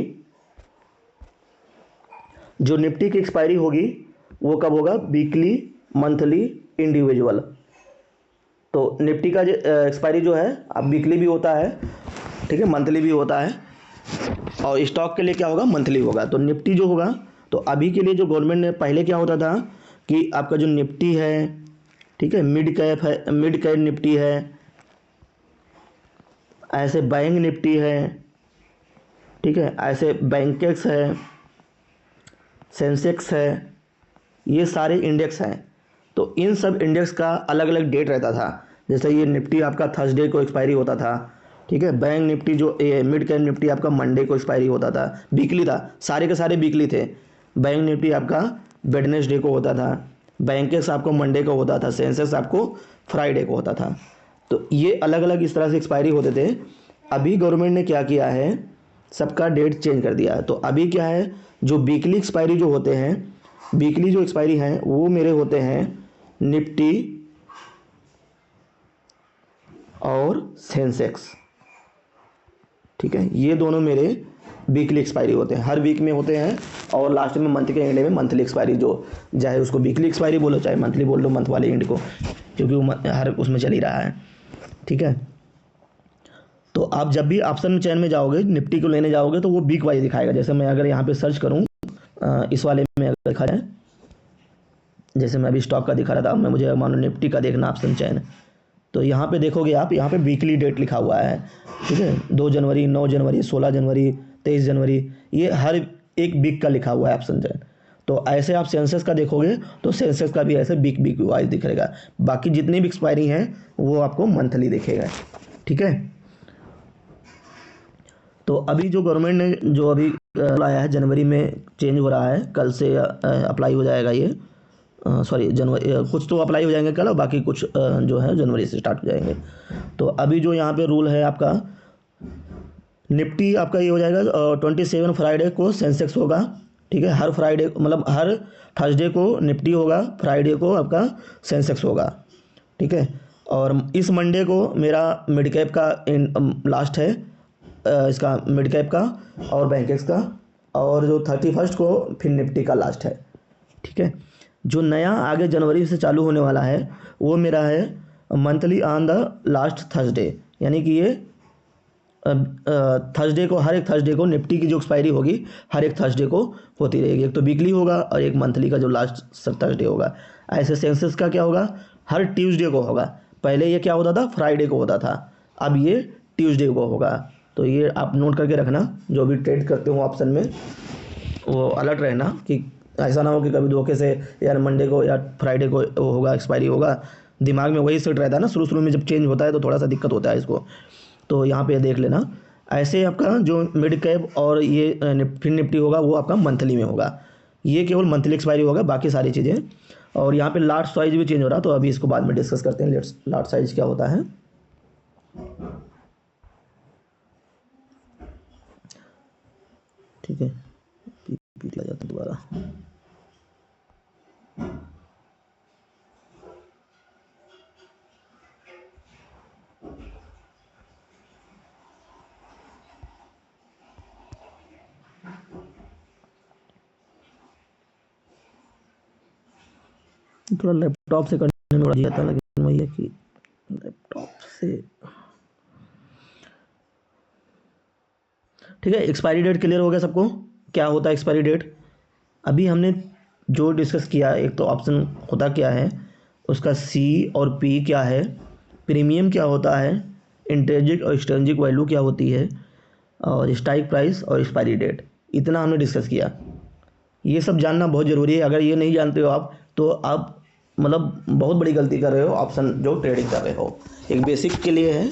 जो निफ्टी की एक्सपायरी होगी वो कब होगा, वीकली, मंथली, इंडिविजुअल। तो निफ्टी का एक्सपायरी जो है अब वीकली भी होता है, ठीक है, मंथली भी होता है, और स्टॉक के लिए क्या होगा, मंथली होगा। तो निफ्टी जो होगा, तो अभी के लिए जो गवर्नमेंट ने, पहले क्या होता था कि आपका जो निफ्टी है, ठीक है, मिड कैप है, मिड कैप निफ्टी है, ऐसे बैंक निफ्टी है, ठीक है, ऐसे बैंकेक्स है, सेंसेक्स है, ये सारे इंडेक्स हैं। तो इन सब इंडेक्स का अलग अलग डेट रहता था। जैसे ये निफ्टी आपका थर्सडे को एक्सपायरी होता था, ठीक है, बैंक निफ्टी जो मिड कैप निफ्टी आपका मंडे को एक्सपायरी होता था, वीकली था, सारे के सारे वीकली थे। बैंक निफ्टी आपका वेडनेसडे को होता था, बैंकेक्स आपको मंडे को होता था, सेंसेक्स आपको फ्राइडे को होता था। तो ये अलग अलग इस तरह से एक्सपायरी होते थे। अभी गवर्नमेंट ने क्या किया है, सबका डेट चेंज कर दिया है। तो अभी क्या है, जो वीकली एक्सपायरी जो होते हैं, वीकली जो एक्सपायरी हैं वो मेरे होते हैं निफ्टी और सेंसेक्स। ठीक है, ये दोनों मेरे वीकली एक्सपायरी होते हैं, हर वीक में होते हैं, और लास्ट में मंथ के एंड में मंथली एक्सपायरी, जो चाहे उसको वीकली एक्सपायरी बोलो चाहे मंथली बोल लो, मंथ वाले एंड को, क्योंकि वो हर उसमें चल ही रहा है। ठीक है, तो आप जब भी ऑप्शन चैन में जाओगे, निफ्टी को लेने जाओगे, तो वो वीक वाइज दिखाएगा। जैसे मैं अगर यहाँ पे सर्च करूँ, इस वाले में अगर देखा जाए, जैसे मैं अभी स्टॉक का दिखा रहा था, मैं मुझे मानो निफ्टी का देखना ऑप्शन चैन, तो यहाँ पे देखोगे आप, यहाँ पे वीकली डेट लिखा हुआ है, ठीक है, 2 जनवरी, 9 जनवरी, 16 जनवरी, 23 जनवरी, ये हर एक वीक का लिखा हुआ है ऑप्शन चैन। तो ऐसे आप सेंसेक्स का देखोगे तो सेंसेक्स का भी ऐसे वीक वाइज दिखेगा। बाकी जितनी भी एक्सपायरी हैं वो आपको मंथली दिखेगा। ठीक है, तो अभी जो गवर्नमेंट ने जो अभी लाया है, जनवरी में चेंज हो रहा है, कल से अप्लाई हो जाएगा ये, सॉरी जनवरी, कुछ तो अप्लाई हो जाएंगे कल, और बाकी कुछ जो है जनवरी से स्टार्ट हो जाएंगे। तो अभी जो यहाँ पे रूल है आपका, निफ्टी आपका ये हो जाएगा 27 फ्राइडे को सेंसेक्स होगा, ठीक है, हर फ्राइडे मतलब हर थर्सडे को निफ्टी होगा, फ्राइडे को आपका सेंसेक्स होगा, ठीक है, और इस मंडे को मेरा मिड कैप का लास्ट है, इसका मिड कैप का और बैंकेक्स का, और जो 31 को फिर निफ्टी का लास्ट है। ठीक है, जो नया आगे जनवरी से चालू होने वाला है वो मेरा है monthly on the last Thursday, यानी कि ये थर्सडे को, हर एक थर्सडे को निफ्टी की जो एक्सपायरी होगी हर एक थर्सडे को होती रहेगी। एक तो वीकली होगा और एक मंथली का जो लास्ट थर्सडे होगा। ऐसे सेंसेस का क्या होगा, हर ट्यूसडे को होगा। पहले ये क्या होता था, फ्राइडे को होता था, अब ये ट्यूसडे को होगा। तो ये आप नोट करके रखना, जो भी ट्रेड करते हो ऑप्शन में वो अलर्ट रहना, कि ऐसा ना हो कि कभी धोखे से यार मंडे को या फ्राइडे को वो होगा, एक्सपायरी होगा। दिमाग में वही सेट रहता है ना, शुरू में जब चेंज होता है तो थोड़ा सा दिक्कत होता है इसको। तो यहाँ पे देख लेना, ऐसे आपका जो मिड कैप और ये फिर निफ्टी होगा वो आपका मंथली में होगा, ये केवल मंथली एक्सपायरी होगा, बाकी सारी चीज़ें। और यहाँ पे लाट साइज भी चेंज हो रहा है, तो अभी इसको बाद में डिस्कस करते हैं लाट साइज क्या होता है। ठीक है, पीट ला जाता है दोबारा। थोड़ा लैपटॉप से करने में बढ़िया था, लेकिन वही है कि लैपटॉप से। ठीक है, एक्सपायरी डेट क्लियर हो गया सबको, क्या होता है एक्सपायरी डेट। अभी हमने जो डिस्कस किया, एक तो ऑप्शन होता क्या है, उसका सी और पी क्या है, प्रीमियम क्या होता है, इंट्रिंसिक और एक्सट्रिंसिक वैल्यू क्या होती है, और स्ट्राइक प्राइस और एक्सपायरी डेट, इतना हमने डिस्कस किया। ये सब जानना बहुत ज़रूरी है। अगर ये नहीं जानते हो आप, तो आप मतलब बहुत बड़ी गलती कर रहे हो ऑप्शन जो ट्रेडिंग कर रहे हो। एक बेसिक के लिए है,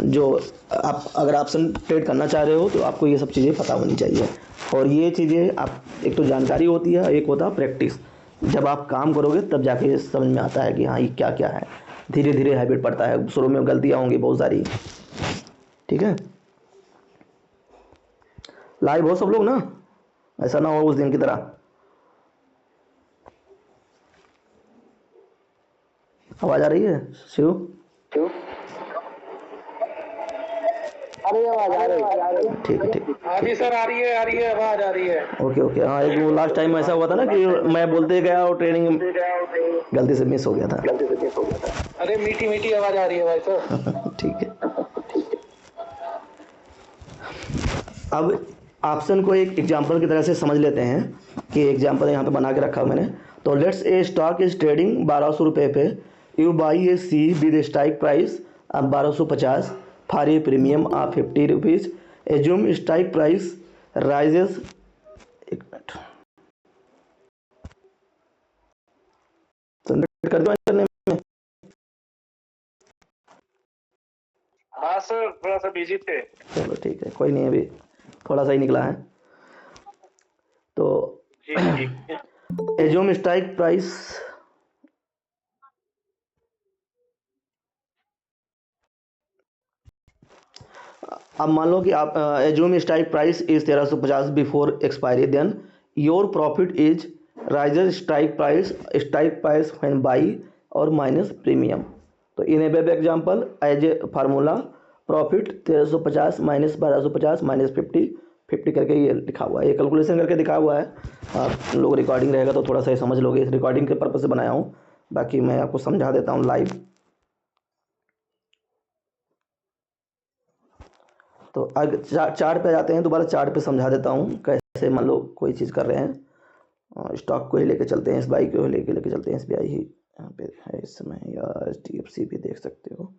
जो आप अगर ऑप्शन ट्रेड करना चाह रहे हो तो आपको ये सब चीज़ें पता होनी चाहिए। और ये चीज़ें आप, एक तो जानकारी होती है, एक होता है प्रैक्टिस। जब आप काम करोगे तब जाके समझ में आता है कि हाँ ये क्या क्या है, धीरे धीरे हैबिट पड़ता है। शुरू में गलतियाँ होंगी बहुत सारी। ठीक है, लाइव हो सब लोग ना, ऐसा ना हो उस दिन की तरह। आवाज़ आ रही है शिव? ठीक है, ठीक। हाँ जी सर, आ रही है आवाज आ रही है। ओके ओके, हाँ एक वो लास्ट टाइम ऐसा हुआ था ना कि मैं बोलते गया और ट्रेनिंग गलती से मिस हो गया था। अरे मीठी मीठी आवाज आ रही है भाई सर। ठीक है, अब ऑप्शन को एक एग्जांपल की तरह से समझ लेते हैं, कि एग्जांपल यहाँ पे बना के रखा मैंने। तो let's a stock is trading 1200 रुपये पे, you buy a C with strike price 1250 for a premium of 50 rupees, assume strike price rises. एक मिनट, तो कर दो करने में। हाँ सर, थोड़ा सा बिजी थे। चलो ठीक है, कोई नहीं, अभी थोड़ा सा ही निकला है। तो एज्यूम स्ट्राइक प्राइस, अब मान लो कि आप assume strike price is 1350 before expiry, then your profit is riser strike price when buy और माइनस प्रीमियम। तो in a web example as a formula, profit 1350 minus 1250 minus 50 करके ये लिखा हुआ है, ये कैलकुलेशन करके दिखा हुआ है। आप लोग रिकॉर्डिंग रहेगा तो थोड़ा सा ये समझ लोगे, इस रिकॉर्डिंग के पर्पज से बनाया हूँ, बाकी मैं आपको समझा देता हूँ लाइव। तो अगर चार्ट पे जाते हैं, दोबारा चार्ट पे समझा देता हूँ कैसे मान लो कोई चीज़ कर रहे हैं। स्टॉक को ही लेके चलते हैं, SBI को ही लेके चलते हैं, SBI ही यहाँ पे है इस समय, या HDFC भी देख सकते हो।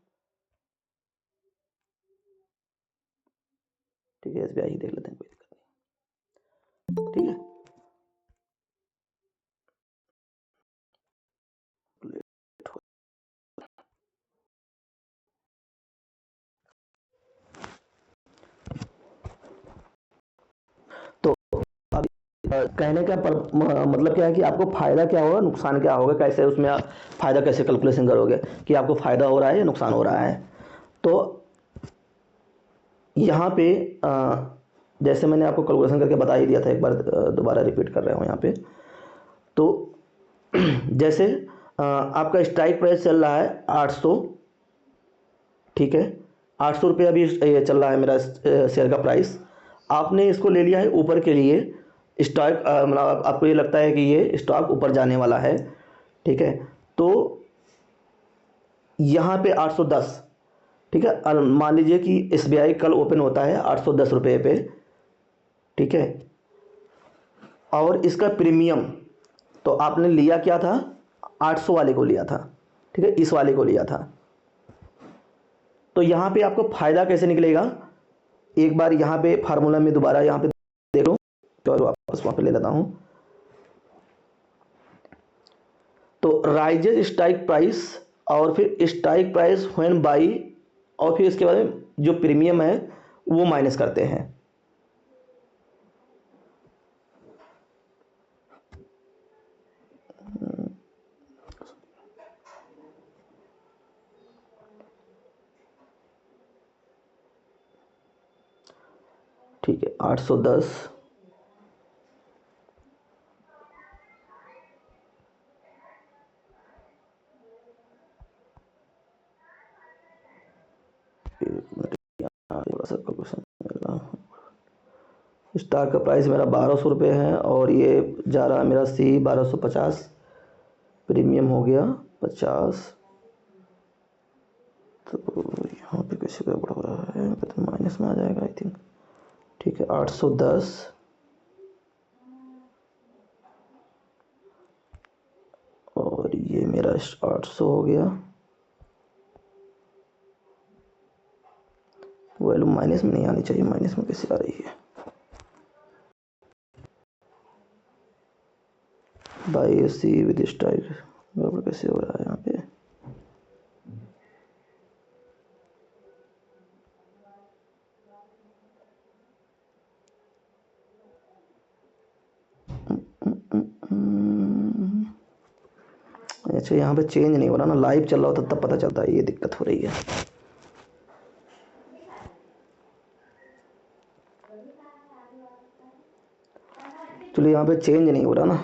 ठीक है, SBI ही देख लेते हैं, कोई दिक्कत नहीं। ठीक है, तो कहने का मतलब क्या है कि आपको फ़ायदा क्या होगा, नुकसान क्या होगा, कैसे उसमें आप फ़ायदा कैसे कैलकुलेशन करोगे कि आपको फ़ायदा हो रहा है या नुकसान हो रहा है। तो यहाँ पे जैसे मैंने आपको कैलकुलेशन करके बता ही दिया था, एक बार दोबारा रिपीट कर रहा हूँ यहाँ पे। तो जैसे आपका स्ट्राइक प्राइस चल रहा है 800, ठीक है, 800 रुपये अभी ये चल रहा है मेरा शेयर का प्राइस। आपने इसको ले लिया है ऊपर के लिए, स्टॉक मतलब आपको ये लगता है कि ये स्टॉक ऊपर जाने वाला है, ठीक है। तो यहाँ पे 810, ठीक है, मान लीजिए कि SBI कल ओपन होता है 810 रुपये पे, ठीक है, और इसका प्रीमियम तो आपने लिया क्या था, 800 वाले को लिया था, ठीक है, इस वाले को लिया था। तो यहाँ पे आपको फ़ायदा कैसे निकलेगा, एक बार यहाँ पे फार्मूला में दोबारा यहाँ पे देख लो, तो वापस वहाँ पे ले लेता हूँ। तो राइजेज स्ट्राइक प्राइस और फिर स्ट्राइक प्राइस व्हेन बाई, और फिर इसके बाद में जो प्रीमियम है वो माइनस करते हैं। ठीक है, 810 थोड़ा सा कैलकुलेशन, स्टॉक का प्राइस मेरा 1200 रुपये है और ये जा रहा है मेरा सी 1250, प्रीमियम हो गया 50। तो यहाँ पे कैसे गड़बड़ हो रहा है, यहाँ पे तो माइनस में आ जाएगा आई थिंक। ठीक है, 810 और ये मेरा 800 हो गया। वैल्यू माइनस में नहीं आनी चाहिए, माइनस में कैसे आ रही है। बाई सी विद स्टाइल गड़बड़ कैसे हो रहा है यहाँ पे। अच्छा, यहाँ पे चेंज नहीं हो रहा ना, लाइव चल रहा होता तब पता चलता है, ये दिक्कत हो रही है। चलिए, यहाँ पे चेंज नहीं हो रहा ना,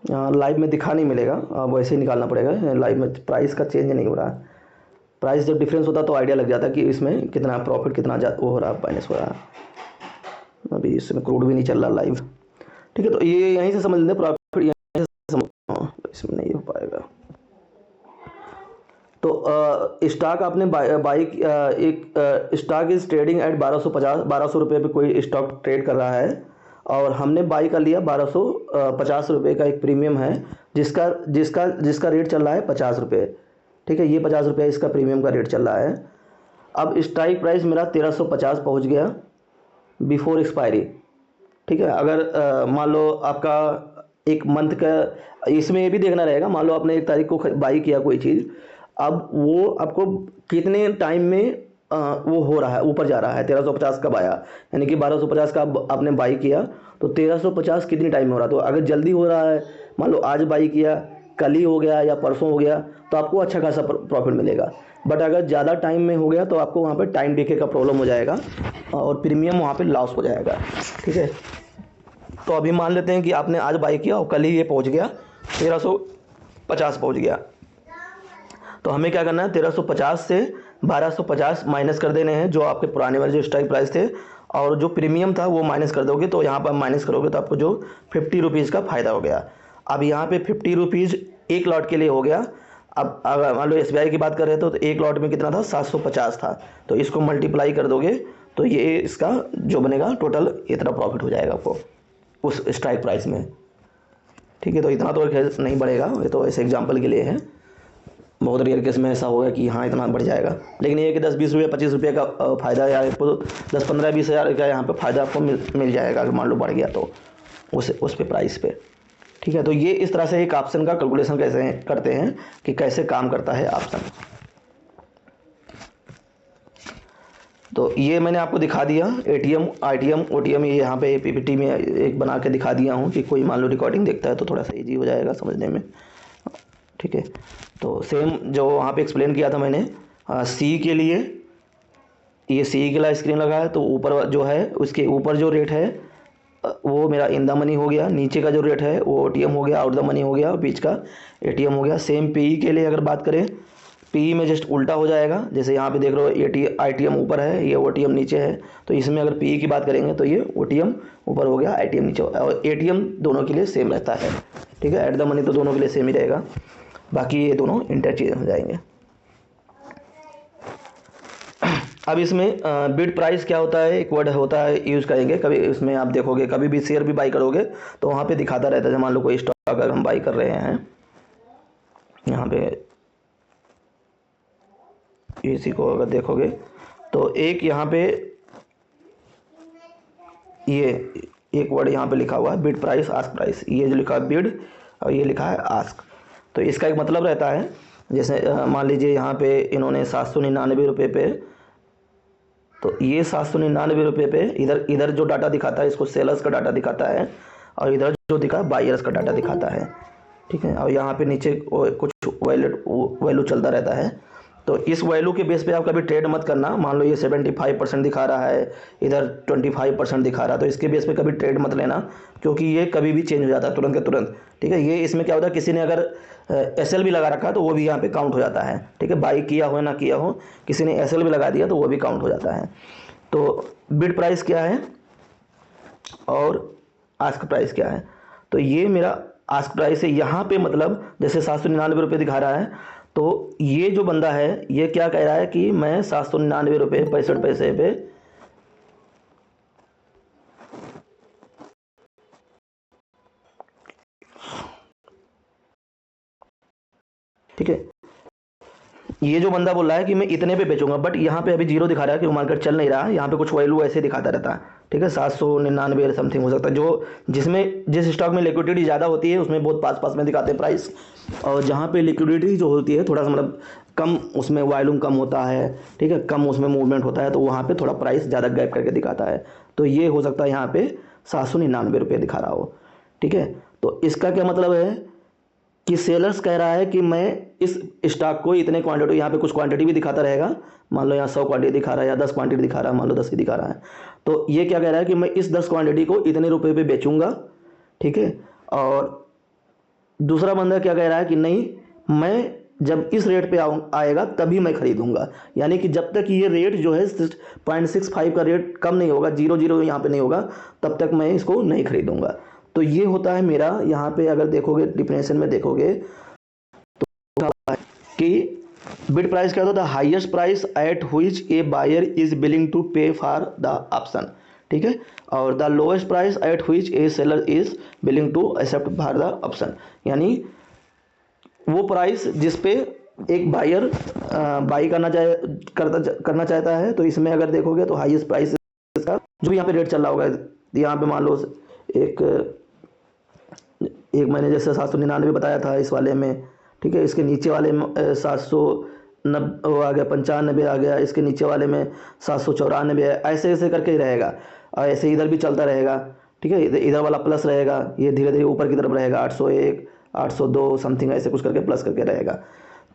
यहाँ लाइव में दिखा नहीं मिलेगा, अब वैसे ही निकालना पड़ेगा। लाइव में प्राइस का चेंज नहीं हो रहा है। प्राइस जब डिफरेंस होता तो आइडिया लग जाता कि इसमें कितना प्रॉफिट, कितना वो हो रहा है, माइनस हो रहा है। अभी इसमें क्रूड भी नहीं चल रहा लाइव। ठीक है, तो ये यहीं से समझ लेते प्रॉफिट, यहीं से समझ, इसमें नहीं हो पाएगा। तो स्टॉक आपने बाई एक स्टॉक इज ट्रेडिंग एट 1250 रुपये पे कोई स्टॉक ट्रेड कर रहा है और हमने बाई कर लिया 1250 रुपये का एक प्रीमियम है, जिसका जिसका जिसका रेट चल रहा है 50 रुपये। ठीक है, ये 50 रुपये इसका प्रीमियम का रेट चल रहा है। अब स्ट्राइक प्राइस मेरा 1350 पहुंच गया बिफोर एक्सपायरी। ठीक है, अगर मान लो आपका एक मंथ का, इसमें ये भी देखना रहेगा, मान लो आपने 1 तारीख को बाई किया कोई चीज़, अब वो आपको कितने टाइम में वो हो रहा है, ऊपर जा रहा है। 1350 कब आया, यानी कि 1250 का आपने बाई किया तो 1350 कितनी टाइम में हो रहा है। तो अगर जल्दी हो रहा है, मान लो आज बाई किया, कल ही हो गया या परसों हो गया, तो आपको अच्छा खासा प्रॉफिट मिलेगा। बट अगर ज़्यादा टाइम में हो गया तो आपको वहाँ पे टाइम डिके का प्रॉब्लम हो जाएगा और प्रीमियम वहाँ पे लॉस हो जाएगा। ठीक है, तो अभी मान लेते हैं कि आपने आज बाई किया और कल ही ये पहुँच गया 1350 पहुँच गया। तो हमें क्या करना है, 1350 से 1250 माइनस कर देने हैं, जो आपके पुराने वाले जो स्ट्राइक प्राइस थे, और जो प्रीमियम था वो माइनस कर दोगे। तो यहाँ पर माइनस करोगे तो आपको जो 50 रुपीज़ का फ़ायदा हो गया। अब यहाँ पे 50 रुपीज़ एक लॉट के लिए हो गया। अब अगर मान लो SBI की बात कर रहे थे तो एक लॉट में कितना था, 750 था। तो इसको मल्टीप्लाई कर दोगे तो ये इसका जो बनेगा टोटल इतना प्रॉफिट हो जाएगा आपको उस स्ट्राइक प्राइस में। ठीक है, तो इतना तो खैर नहीं बढ़ेगा, ये तो ऐसे एग्जाम्पल के लिए है। बहुत रेयर केस में ऐसा होगा कि हाँ इतना बढ़ जाएगा, लेकिन ये कि 10-20 रुपये 25 रुपये का फ़ायदा, या आपको 10-15-20 हज़ार का यहाँ पे फ़ायदा आपको मिल जाएगा अगर मान लो बढ़ गया तो उस पे प्राइस पे। ठीक है, तो ये इस तरह से एक ऑप्शन का कैलकुलेशन कैसे करते हैं कि कैसे काम करता है ऑप्शन। तो ये मैंने आपको दिखा दिया ATM, ITM, OTM, ये यहाँ पे PPT में एक बना के दिखा दिया हूँ कि कोई मान लो रिकॉर्डिंग देखता है तो थोड़ा सा ईजी हो जाएगा समझने में। ठीक है, तो सेम जो वहाँ पे एक्सप्लेन किया था मैंने सी के लिए, ये सी के लिए स्क्रीन लगा है, तो ऊपर जो है उसके ऊपर जो रेट है वो मेरा इन द मनी हो गया, नीचे का जो रेट है वो OTM हो गया, आउट द मनी हो गया, बीच का ATM हो गया। सेम PE के लिए अगर बात करें, PE में जस्ट उल्टा हो जाएगा। जैसे यहाँ पे देख रहे हो ITM ऊपर है, ये OTM नीचे है, तो इसमें अगर PE की बात करेंगे तो ये OTM ऊपर हो गया, ITM नीचे, और ATM दोनों के लिए सेम रहता है। ठीक है, एट द मनी तो दोनों के लिए सेम ही रहेगा, बाकी ये दोनों इंटरचेंज हो जाएंगे। अब इसमें बिड प्राइस क्या होता है, एक वर्ड होता है, यूज़ करेंगे। कभी इसमें आप देखोगे, कभी भी शेयर भी बाई करोगे तो वहाँ पे दिखाता रहता है। मान लो कोई स्टॉक अगर हम बाई कर रहे हैं, यहाँ पे इसी को अगर देखोगे तो एक यहाँ पे ये एक वर्ड यहाँ पे लिखा हुआ है बिड प्राइस, आस्क प्राइस। ये जो लिखा है बिड और ये लिखा है आस्क। तो इसका एक मतलब रहता है, जैसे मान लीजिए यहाँ पे इन्होंने 799 रुपये पे, तो ये 799 रुपये पे इधर इधर जो डाटा दिखाता है इसको सेलर्स का डाटा दिखाता है, और इधर जो दिखा बायर्स का डाटा दिखाता है, ठीक है। और यहाँ पे नीचे कुछ वैल्यू चलता रहता है। तो इस वैल्यू के बेस पे आप कभी ट्रेड मत करना। मान लो ये 75% दिखा रहा है, इधर 25% दिखा रहा है, तो इसके बेस पे कभी ट्रेड मत लेना, क्योंकि ये कभी भी चेंज हो जाता है तुरंत के तुरंत, ठीक है। ये इसमें क्या होता है, किसी ने अगर एसएल भी लगा रखा है तो वो भी यहाँ पे काउंट हो जाता है, ठीक है। बाई किया हो ना किया हो, किसी ने एसएल भी लगा दिया तो वो भी काउंट हो जाता है। तो बिड प्राइस क्या है और आस्क प्राइस क्या है, तो ये मेरा आस्क प्राइस है। यहाँ पे मतलब जैसे 799 रुपये दिखा रहा है, तो ये जो बंदा है ये क्या कह रहा है कि मैं 799 रुपये 65 पैसे पे ठीक है, ये जो बंदा बोल रहा है कि मैं इतने पे बेचूंगा, बट यहाँ पे अभी जीरो दिखा रहा है कि मार्केट चल नहीं रहा, यहाँ पे कुछ वैल्यू ऐसे दिखाता रहता है, ठीक है। 799 समथिंग हो सकता है, जो जिसमें जिस स्टॉक में लिक्विडिटी ज़्यादा होती है उसमें बहुत पास में दिखाते हैं प्राइस, और जहाँ पे लिक्विडिटी जो होती है थोड़ा सा मतलब कम, उसमें वॉल्यूम कम होता है, ठीक है, कम उसमें मूवमेंट होता है, तो वहाँ पे थोड़ा प्राइस ज़्यादा गैप करके दिखाता है। तो ये हो सकता है यहाँ पे 799 रुपये दिखा रहा हो, ठीक है। तो इसका क्या मतलब है कि सेलर्स कह रहा है कि मैं इस स्टॉक को इतने क्वांटिटी, यहाँ पे कुछ क्वांटिटी भी दिखाता रहेगा, मान लो यहाँ 100 क्वांटिटी दिखा रहा है या 10 क्वांटिटी दिखा रहा है, मान लो 10 ही दिखा रहा है, तो ये क्या कह रहा है कि मैं इस 10 क्वांटिटी को इतने रुपए पे बेचूंगा, ठीक है। और दूसरा बंदा क्या कह रहा है कि नहीं, मैं जब इस रेट पे आएगा तभी मैं खरीदूंगा, यानी कि जब तक ये रेट जो है 0.65 का रेट कम नहीं होगा, 00 यहाँ पे नहीं होगा, तब तक मैं इसको नहीं खरीदूंगा। तो ये होता है मेरा, यहाँ पे अगर देखोगे डिफिनेशन में देखोगे तो कि बिड प्राइस क्या होता है, the highest price at which a buyer is willing to pay for the option, ठीक है, और the lowest price at which a seller is willing to accept for the option, यानी वो प्राइस जिस पे एक बायर बाई करना चाहता है। तो इसमें अगर देखोगे तो हाईएस्ट प्राइस इसका जो भी यहाँ पे रेट चल रहा होगा, यहाँ पे मान लो एक मैंने जैसे 799 बताया था इस वाले में, ठीक है, इसके नीचे वाले में 790 आ गया, 95 आ गया, इसके नीचे वाले में 794 है, ऐसे ऐसे करके ही रहेगा, और ऐसे इधर भी चलता रहेगा, ठीक है। इधर वाला प्लस रहेगा, ये धीरे धीरे ऊपर की तरफ रहेगा, 801 802 समथिंग ऐसे कुछ करके प्लस करके रहेगा।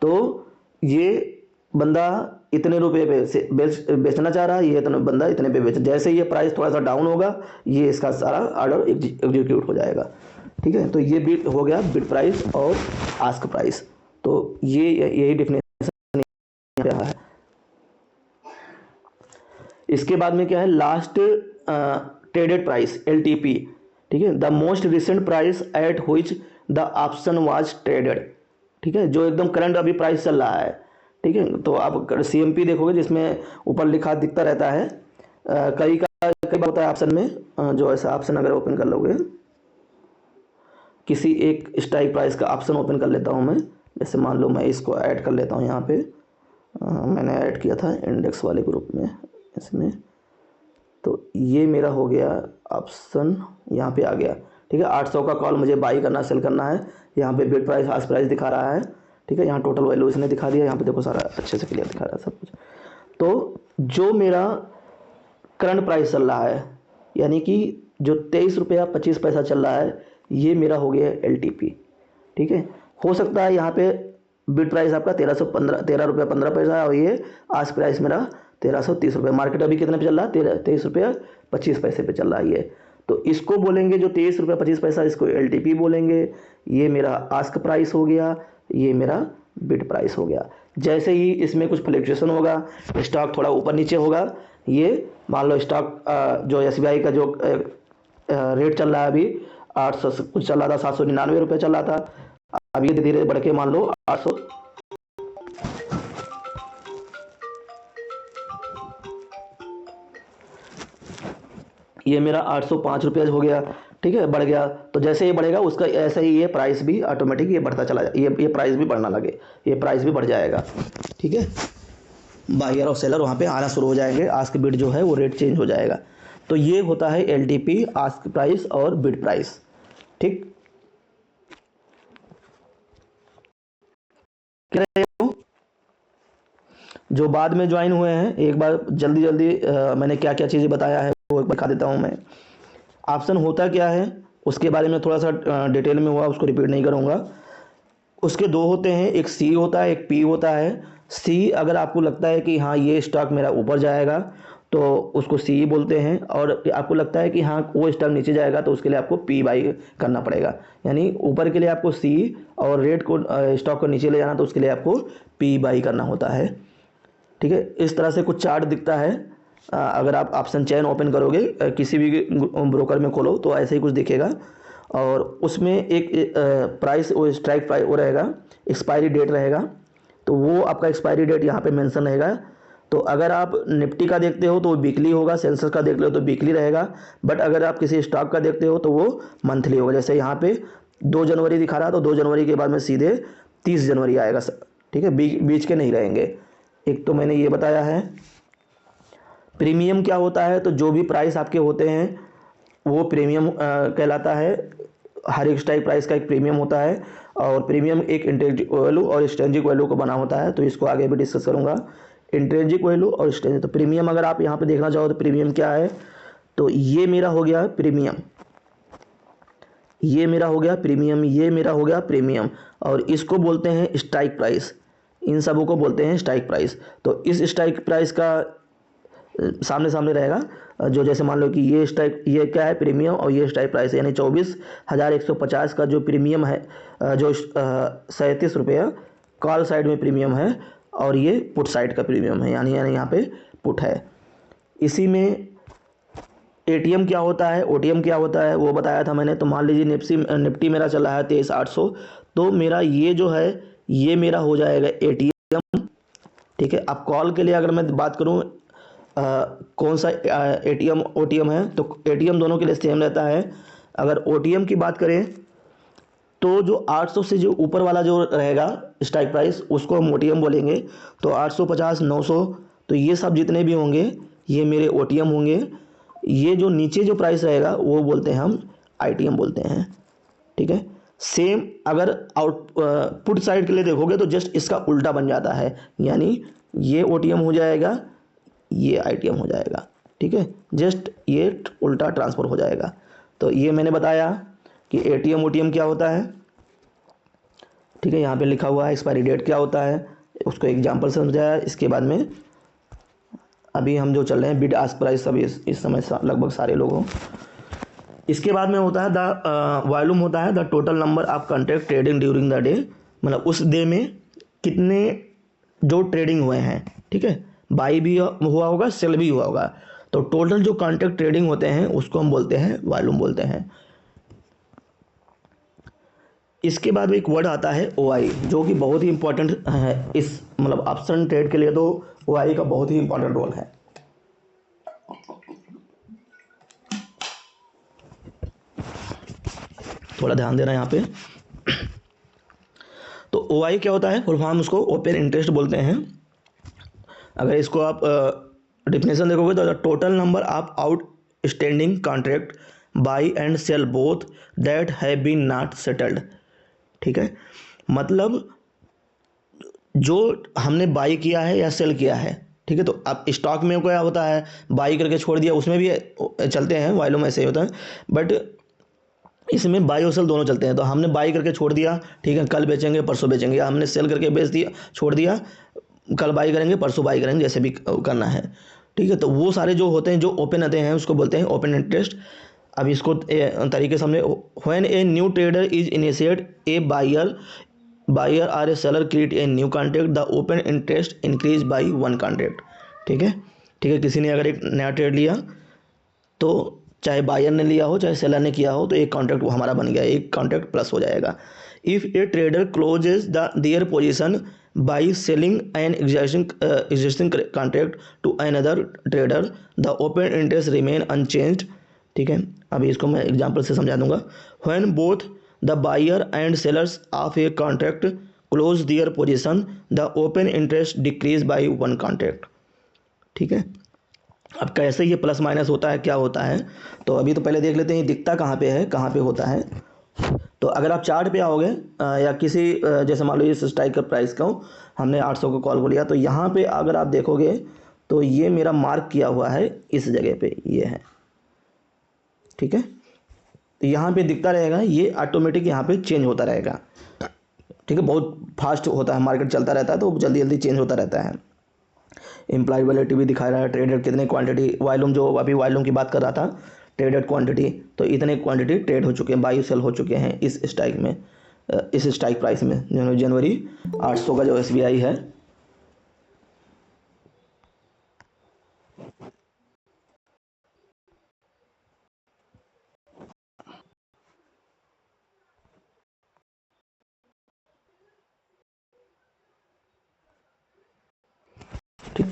तो ये बंदा इतने रुपए पे बेचना चाह रहा है, ये इतना बंदा इतने पे बेच, जैसे ये प्राइस थोड़ा सा डाउन होगा ये इसका सारा ऑर्डर एग्जीक्यूट हो जाएगा, ठीक है। तो ये बिड हो गया, बिड प्राइस और आस्क प्राइस। तो ये यही डिफिनेशन है। इसके बाद में क्या है, लास्ट ट्रेडेड प्राइस LTP, ठीक है, the most recent price at which the option was traded, ठीक है, जो एकदम करंट अभी प्राइस चल रहा है, ठीक है। तो आप CMP देखोगे जिसमें ऊपर लिखा दिखता रहता है, कई बार होता है ऑप्शन में, जो ऐसा ऑप्शन अगर ओपन कर लोगे, किसी एक स्ट्राइक प्राइस का ऑप्शन ओपन कर लेता हूं मैं, जैसे मान लो मैं इसको ऐड कर लेता हूं, यहाँ पे मैंने ऐड किया था इंडेक्स वाले ग्रुप में इसमें, तो ये मेरा हो गया ऑप्शन, यहाँ पे आ गया, ठीक है। 800 का कॉल मुझे बाई करना सेल करना है, यहाँ पे बिड प्राइस आस्क प्राइस दिखा रहा है, ठीक है, यहाँ टोटल वैल्यू इसने दिखा दिया, यहाँ पे देखो सारा अच्छे से क्लियर दिखा रहा है सब कुछ। तो जो मेरा करंट प्राइस चल रहा है, यानी कि जो 23 रुपया 25 पैसा चल रहा है, ये मेरा हो गया LTP, ठीक है। हो सकता है यहाँ पे बिड प्राइस आपका 13 रुपया 15 पैसा है, और ये आस्क प्राइस मेरा 1330 रुपये। मार्केट अभी कितने पे चल रहा है, 23 रुपया 25 पैसे पे चल रहा है ये, तो इसको बोलेंगे जो 23 रुपया 25 पैसा, इसको LTP बोलेंगे। ये मेरा आस्क प्राइस हो गया, ये मेरा बिड प्राइस हो गया। जैसे ही इसमें कुछ फ्लक्चुएशन होगा, स्टॉक थोड़ा ऊपर नीचे होगा, ये मान लो स्टॉक जो SBI का जो रेट चल रहा है अभी 800 कुछ चल रहा था, 799 रुपये चल रहा था, अब ये धीरे धीरे बढ़ के मान लो 800, ये मेरा 805 रुपये हो गया, ठीक है, बढ़ गया। तो जैसे ये बढ़ेगा उसका ऐसे ही ये प्राइस भी ऑटोमेटिक ये बढ़ता चला जाए, ये प्राइस भी बढ़ना लगे, ये प्राइस भी बढ़ जाएगा, ठीक है। बायर और सेलर वहाँ पे आना शुरू हो जाएंगे, आस्क बिड जो है वो रेट चेंज हो जाएगा। तो ये होता है LTP, आस्क प्राइस और बिड प्राइस, ठीक। कह रहे हो जो बाद में ज्वाइन हुए हैं, एक बार जल्दी जल्दी मैंने क्या क्या चीज़ें बताया है वो एक बता देता हूँ मैं। ऑप्शन होता क्या है उसके बारे में थोड़ा सा डिटेल में हुआ, उसको रिपीट नहीं करूँगा। उसके दो होते हैं, एक सी होता है, एक पी होता है। सी अगर आपको लगता है कि हाँ ये स्टॉक मेरा ऊपर जाएगा तो उसको सी बोलते हैं, और आपको लगता है कि हाँ वो स्टॉक नीचे जाएगा तो उसके लिए आपको पी बाई करना पड़ेगा। यानी ऊपर के लिए आपको सी और रेट को स्टॉक को नीचे ले जाना तो उसके लिए आपको पी बाई करना होता है। ठीक है, इस तरह से कुछ चार्ट दिखता है। अगर आप ऑप्शन चेन ओपन करोगे किसी भी ब्रोकर में खोलो तो ऐसे ही कुछ दिखेगा, और उसमें एक प्राइस वो स्ट्राइक प्राइस वो रहेगा, एक्सपायरी डेट रहेगा, तो वो आपका एक्सपायरी डेट यहाँ पे मेंशन रहेगा। तो अगर आप निफ्टी का देखते हो तो वो वीकली होगा, सेंसस का देख लो तो वीकली रहेगा, बट अगर आप किसी स्टॉक का देखते हो तो वो मंथली होगा। जैसे यहाँ पे 2 जनवरी दिखा रहा तो 2 जनवरी के बाद में सीधे 30 जनवरी आएगा। ठीक है, बीच के नहीं रहेंगे। एक तो मैंने ये बताया है। प्रीमियम क्या होता है, तो जो भी प्राइस आपके होते हैं वो प्रीमियम कहलाता है। हर एक स्ट्राइक प्राइस का एक प्रीमियम होता है, और प्रीमियम एक इंट्रिंसिक वैल्यू और एक्सट्रिंसिक वैल्यू को बना होता है, तो इसको आगे भी डिस्कस करूंगा। इंट्रिंसिक वैल्यू और एक्सट्रिंसिक, तो प्रीमियम अगर आप यहाँ पे देखना चाहो तो प्रीमियम क्या है, तो ये मेरा हो गया प्रीमियम, ये मेरा हो गया प्रीमियम, ये मेरा हो गया प्रीमियम, और इसको बोलते हैं स्ट्राइक प्राइस। इन सबों को बोलते हैं स्ट्राइक प्राइस। तो इस स्ट्राइक प्राइस का सामने सामने रहेगा, जो जैसे मान लो कि ये स्ट्राइक, ये क्या है प्रीमियम, और ये स्ट्राइक प्राइस है, यानी 24,150 का जो प्रीमियम है, जो 37 रुपये कॉल साइड में प्रीमियम है, और ये पुट साइड का प्रीमियम है, यानी यहाँ पे पुट है। इसी में एटीएम क्या होता है, ओटीएम क्या होता है वो बताया था मैंने। तो मान लीजिए निफ्टी मेरा चल रहा है 23,800, तो मेरा ये जो है ये मेरा हो जाएगा एटीएम। ठीक है, अब कॉल के लिए अगर मैं बात करूँ कौन सा एटीएम ओटीएम है, तो एटीएम दोनों के लिए सेम रहता है। अगर ओटीएम की बात करें तो जो 800 से जो ऊपर वाला जो रहेगा स्ट्राइक प्राइस उसको हम ओटीएम बोलेंगे। तो 850, 900, तो ये सब जितने भी होंगे ये मेरे ओटीएम होंगे। ये जो नीचे जो प्राइस रहेगा वो बोलते हैं हम आईटीएम बोलते हैं। ठीक है, सेम अगर पुट साइड के लिए देखोगे तो जस्ट इसका उल्टा बन जाता है, यानी ये ओटीएम हो जाएगा, ये आईटीएम हो जाएगा। ठीक है, जस्ट ये उल्टा ट्रांसफर हो जाएगा। तो ये मैंने बताया कि एटीएम ओटीएम क्या होता है। ठीक है, यहाँ पे लिखा हुआ है एक्सपायरी डेट क्या होता है, उसको एग्जांपल से समझाया। इसके बाद में अभी हम जो चल रहे हैं बिड आस्क प्राइस, सब इस समय लगभग सारे लोग हों। इसके बाद में होता है द वॉल्यूम होता है the total number of contract trading during the day, मतलब उस डे में कितने जो ट्रेडिंग हुए हैं। ठीक है, बाई भी हुआ होगा, सेल भी हुआ होगा, तो टोटल जो कॉन्ट्रैक्ट ट्रेडिंग होते हैं उसको हम बोलते हैं वॉल्यूम बोलते हैं। इसके बाद एक वर्ड आता है ओआई, जो कि बहुत ही इंपॉर्टेंट है इस मतलब ऑप्शन ट्रेड के लिए। तो ओआई का बहुत ही इंपॉर्टेंट रोल है। थोड़ा ध्यान देना यहाँ पे। तो ओआई क्या होता है, फुल फॉर्म उसको ओपन इंटरेस्ट बोलते हैं। अगर इसको आप डिफिनेशन देखोगे तो total number of outstanding contract buy and sell both that have been not settled. ठीक है, मतलब जो हमने बाई किया है या सेल किया है। ठीक है, तो अब स्टॉक में क्या होता है, बाई करके छोड़ दिया, उसमें भी चलते हैं वॉल्यूम, ऐसे ही होता है, बट इसमें बाई और सेल दोनों चलते हैं। तो हमने बाई करके छोड़ दिया, ठीक है, कल बेचेंगे परसों बेचेंगे, या हमने सेल करके बेच दिया छोड़ दिया, कल बाई करेंगे परसों बाई करेंगे, जैसे भी करना है। ठीक है, तो वो सारे जो होते हैं जो ओपन आते हैं उसको बोलते हैं ओपन इंटरेस्ट। अब इसको तरीके से हमने, when a new trader is initiate a buyer or a seller create a new contract the open interest increase by 1 contract. ठीक है, ठीक है, किसी ने अगर एक नया ट्रेड लिया तो चाहे बायर ने लिया हो चाहे सेलर ने किया हो, तो एक कॉन्ट्रैक्ट वो हमारा बन गया, एक कॉन्ट्रैक्ट प्लस हो जाएगा। If a trader closes their position by selling an existing contract to another trader the open interest remain unchanged. ठीक है, अभी इसको मैं एग्जांपल से समझा दूंगा। When both the buyer and sellers of a contract close their position the open interest decrease by 1 contract. ठीक है, अब कैसे ये प्लस माइनस होता है, क्या होता है, तो अभी तो पहले देख लेते हैं दिखता कहाँ पे है, कहाँ पे होता है। तो अगर आप चार्ट पे आओगे या किसी जैसे मान लो इस स्ट्राइक का प्राइस का हमने 800 को कॉल को लिया, तो यहाँ पे अगर आप देखोगे तो ये मेरा मार्क किया हुआ है इस जगह पे, ये है, ठीक है। तो यहाँ पे दिखता रहेगा, ये ऑटोमेटिक यहाँ पे चेंज होता रहेगा, ठीक है। बहुत फास्ट होता है, मार्केट चलता रहता है तो जल्दी जल्दी चेंज होता रहता है। इम्प्लाइड वैल्यूटी भी दिखा रहा है, ट्रेडेड कितने क्वांटिटी, वॉल्यूम जो अभी वॉल्यूम की बात कर रहा था, ट्रेडेड क्वांटिटी, तो इतने क्वांटिटी ट्रेड हो चुके हैं, बाई सेल हो चुके हैं इस स्ट्राइक में, इस स्ट्राइक प्राइस में जनवरी 800 का जो SBI है। ठीक,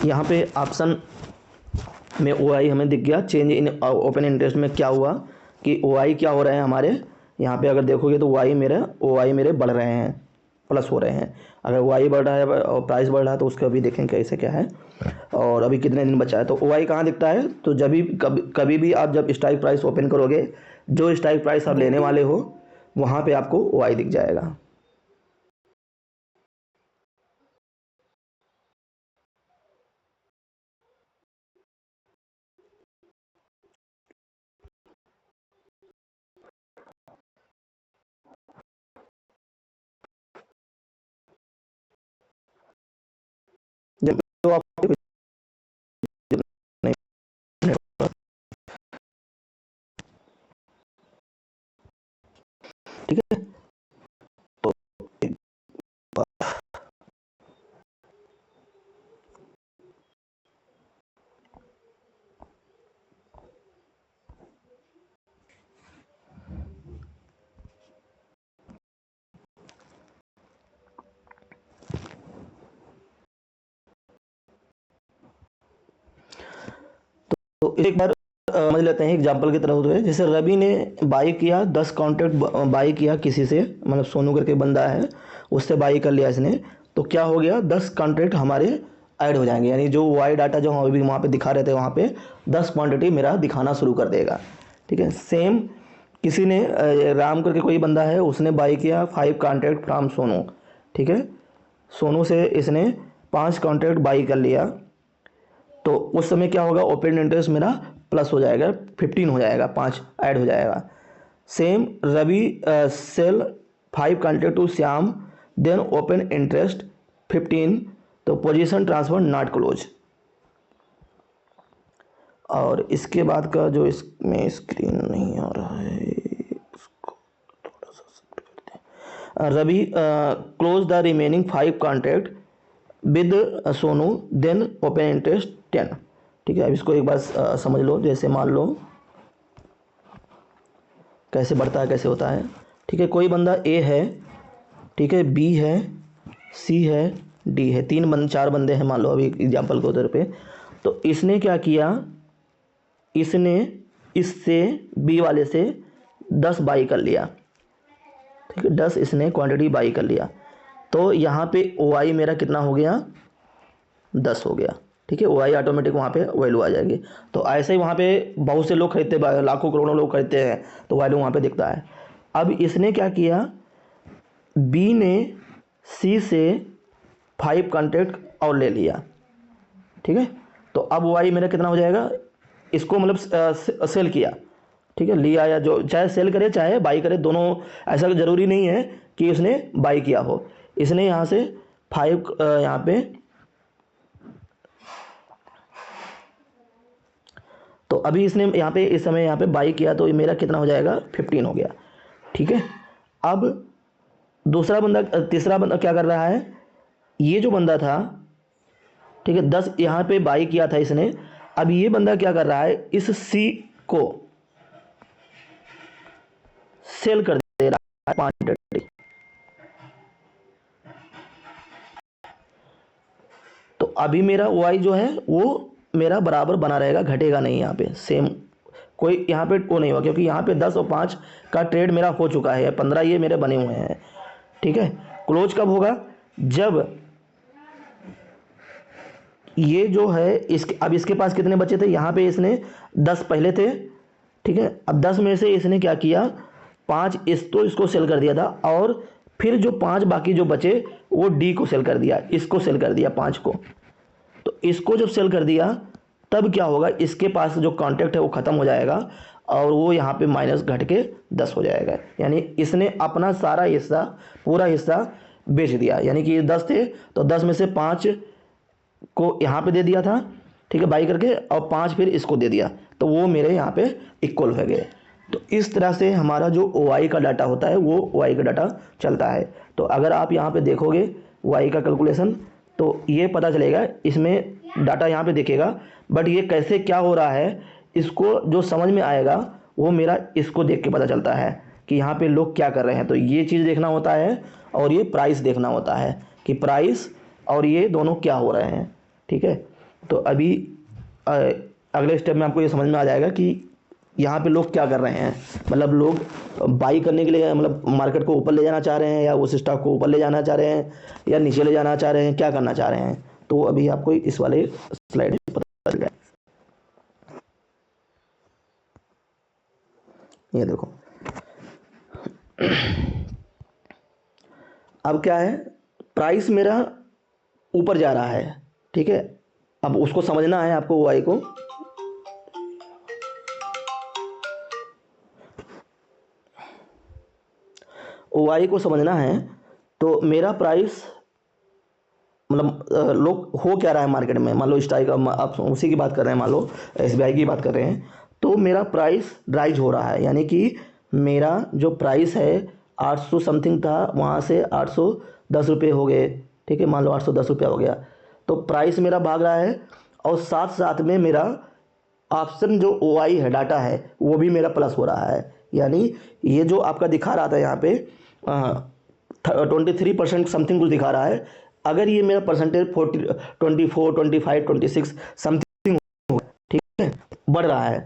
यहाँ पे ऑप्शन में OI हमें दिख गया, चेंज इन ओपन इंटरेस्ट में क्या हुआ कि OI क्या हो रहे हैं हमारे, यहाँ पे अगर देखोगे तो OI मेरे बढ़ रहे हैं, प्लस हो रहे हैं। अगर OI बढ़ रहा है और प्राइस बढ़ रहा है तो उसका भी देखें कैसे क्या है, और अभी कितने दिन बचा है। तो OI कहाँ दिखता है, तो जब भी कभी भी आप जब स्ट्राइक प्राइस ओपन करोगे, जो स्ट्राइक प्राइस आप लेने वाले हो वहाँ पे आपको OI दिख जाएगा। जब तो आप ठीक है, तो तो एक बार समझ लेते हैं एग्जाम्पल की तरफ हुए। जैसे रवि ने बाई किया, 10 कॉन्ट्रैक्ट बाई किया किसी से, मतलब सोनू करके बंदा है, उससे बाई कर लिया इसने, तो क्या हो गया, 10 कॉन्ट्रैक्ट हमारे ऐड हो जाएंगे, यानी जो वाई डाटा जो हम अभी वहाँ पे दिखा रहे थे वहाँ पे 10 क्वांटिटी मेरा दिखाना शुरू कर देगा, ठीक है। सेम किसी ने राम करके कोई बंदा है, उसने बाई किया 5 कॉन्ट्रैक्ट फ्राम सोनू, ठीक है। सोनू से इसने 5 कॉन्ट्रैक्ट बाई कर लिया, तो उस समय क्या होगा, ओपन इंटरेस्ट मेरा प्लस हो जाएगा, 15 हो जाएगा, 5 ऐड हो जाएगा। Same Ravi sell 5 contract to Shyam, then open interest 15, तो पोजीशन ट्रांसफर नॉट क्लोज। और इसके बाद का जो इसमें स्क्रीन नहीं आ रहा है, इसको थोड़ा सा शिफ्ट करते हैं। Ravi close the remaining 5 contract with Sonu, then open interest 10, ठीक है। अब इसको एक बार समझ लो, जैसे मान लो कैसे बढ़ता है कैसे होता है, ठीक है। कोई बंदा A है, ठीक है, B है, C है, D है, 4 बंदे हैं मान लो अभी एग्जाम्पल के उधर पे। तो इसने क्या किया, इसने इससे B वाले से 10 बाई कर लिया, ठीक है, 10 इसने क्वांटिटी बाई कर लिया, तो यहाँ पे OI मेरा कितना हो गया, 10 हो गया, ठीक है। OI ऑटोमेटिक वहाँ पे वैल्यू आ जाएगी। तो ऐसे ही वहाँ पे बहुत से लोग खरीदते, लाखों करोड़ों लोग खरीदते हैं, तो वैल्यू वहाँ पे दिखता है। अब इसने क्या किया, B ने C से 5 कॉन्ट्रैक्ट और ले लिया, ठीक है। तो अब OI मेरा कितना हो जाएगा, इसको मतलब सेल किया, ठीक है, लिया, या जो चाहे सेल करे चाहे बाई करे, दोनों, ऐसा ज़रूरी नहीं है कि उसने बाई किया हो। इसने यहाँ से 5 यहाँ पे, तो अभी इसने यहाँ पे इस समय यहाँ पे बाई किया, तो ये मेरा कितना हो जाएगा, 15 हो गया, ठीक है। अब तीसरा बंदा क्या कर रहा है, ये जो बंदा था, ठीक है, 10 यहाँ पे बाई किया था इसने, अब ये बंदा क्या कर रहा है, इस C को सेल कर दे रहा है 5 तो अभी मेरा OI जो है वो मेरा बराबर बना रहेगा, घटेगा नहीं, यहाँ पे सेम कोई यहाँ पे वो नहीं हुआ, क्योंकि यहाँ पे 10 और 5 का ट्रेड मेरा हो चुका है, 15 ये मेरे बने हुए हैं, ठीक है। क्लोज कब होगा, जब ये जो है अब इसके पास कितने बचे थे, यहाँ पे इसने 10 पहले थे, ठीक है। अब 10 में से इसने क्या किया, 5 इसको सेल कर दिया था, और फिर जो 5 बाकी जो बचे वो डी को सेल कर दिया, इसको सेल कर दिया 5 को। तो इसको जब सेल कर दिया तब क्या होगा, इसके पास जो कॉन्ट्रैक्ट है वो ख़त्म हो जाएगा और वो यहाँ पे माइनस घट के 10 हो जाएगा। यानी इसने अपना सारा हिस्सा, पूरा हिस्सा बेच दिया। यानी कि ये 10 थे तो 10 में से 5 को यहाँ पे दे दिया था, ठीक है, बाई करके, और 5 फिर इसको दे दिया, तो वो मेरे यहाँ पे इक्वल हो गए। तो इस तरह से हमारा जो OI का डाटा होता है वो OI का डाटा चलता है। तो अगर आप यहाँ पे देखोगे OI का कैलकुलेशन तो ये पता चलेगा, इसमें डाटा यहाँ पे दिखेगा, बट ये कैसे क्या हो रहा है इसको जो समझ में आएगा वो मेरा इसको देख के पता चलता है कि यहाँ पे लोग क्या कर रहे हैं। तो ये चीज़ देखना होता है और ये प्राइस देखना होता है कि प्राइस और ये दोनों क्या हो रहे हैं, ठीक है। तो अभी अगले स्टेप में आपको ये समझ में आ जाएगा कि यहाँ पे लोग क्या कर रहे हैं, मतलब लोग बाई करने के लिए, मतलब मार्केट को ऊपर ले जाना चाह रहे हैं या उस स्टॉक को ऊपर ले जाना चाह रहे हैं या नीचे ले जाना चाह रहे हैं, क्या करना चाह रहे हैं। तो अभी आपको इस वाले स्लाइड में पता चल जाएगा। ये देखो अब क्या है, प्राइस मेरा ऊपर जा रहा है, ठीक है। अब उसको समझना है आपको, OI को। OI को समझना है तो मेरा प्राइस, मतलब लोग हो क्या रहा है मार्केट में, मान लो स्टॉक, आप उसी की बात कर रहे हैं, मान लो SBI की बात कर रहे हैं, तो मेरा प्राइस राइज हो रहा है। यानी कि मेरा जो प्राइस है 800 समथिंग था, वहाँ से 810 रुपये हो गए, ठीक है, मान लो 810 रुपया हो गया। तो प्राइस मेरा भाग रहा है और साथ साथ में मेरा ऑप्शन जो OI है, डाटा है, वो भी मेरा प्लस हो रहा है। यानी ये जो आपका दिखा रहा था यहाँ पे 23% समथिंग कुछ दिखा रहा है, अगर ये मेरा परसेंटेज 24, 25, 26 समथिंग, ठीक है, बढ़ रहा है,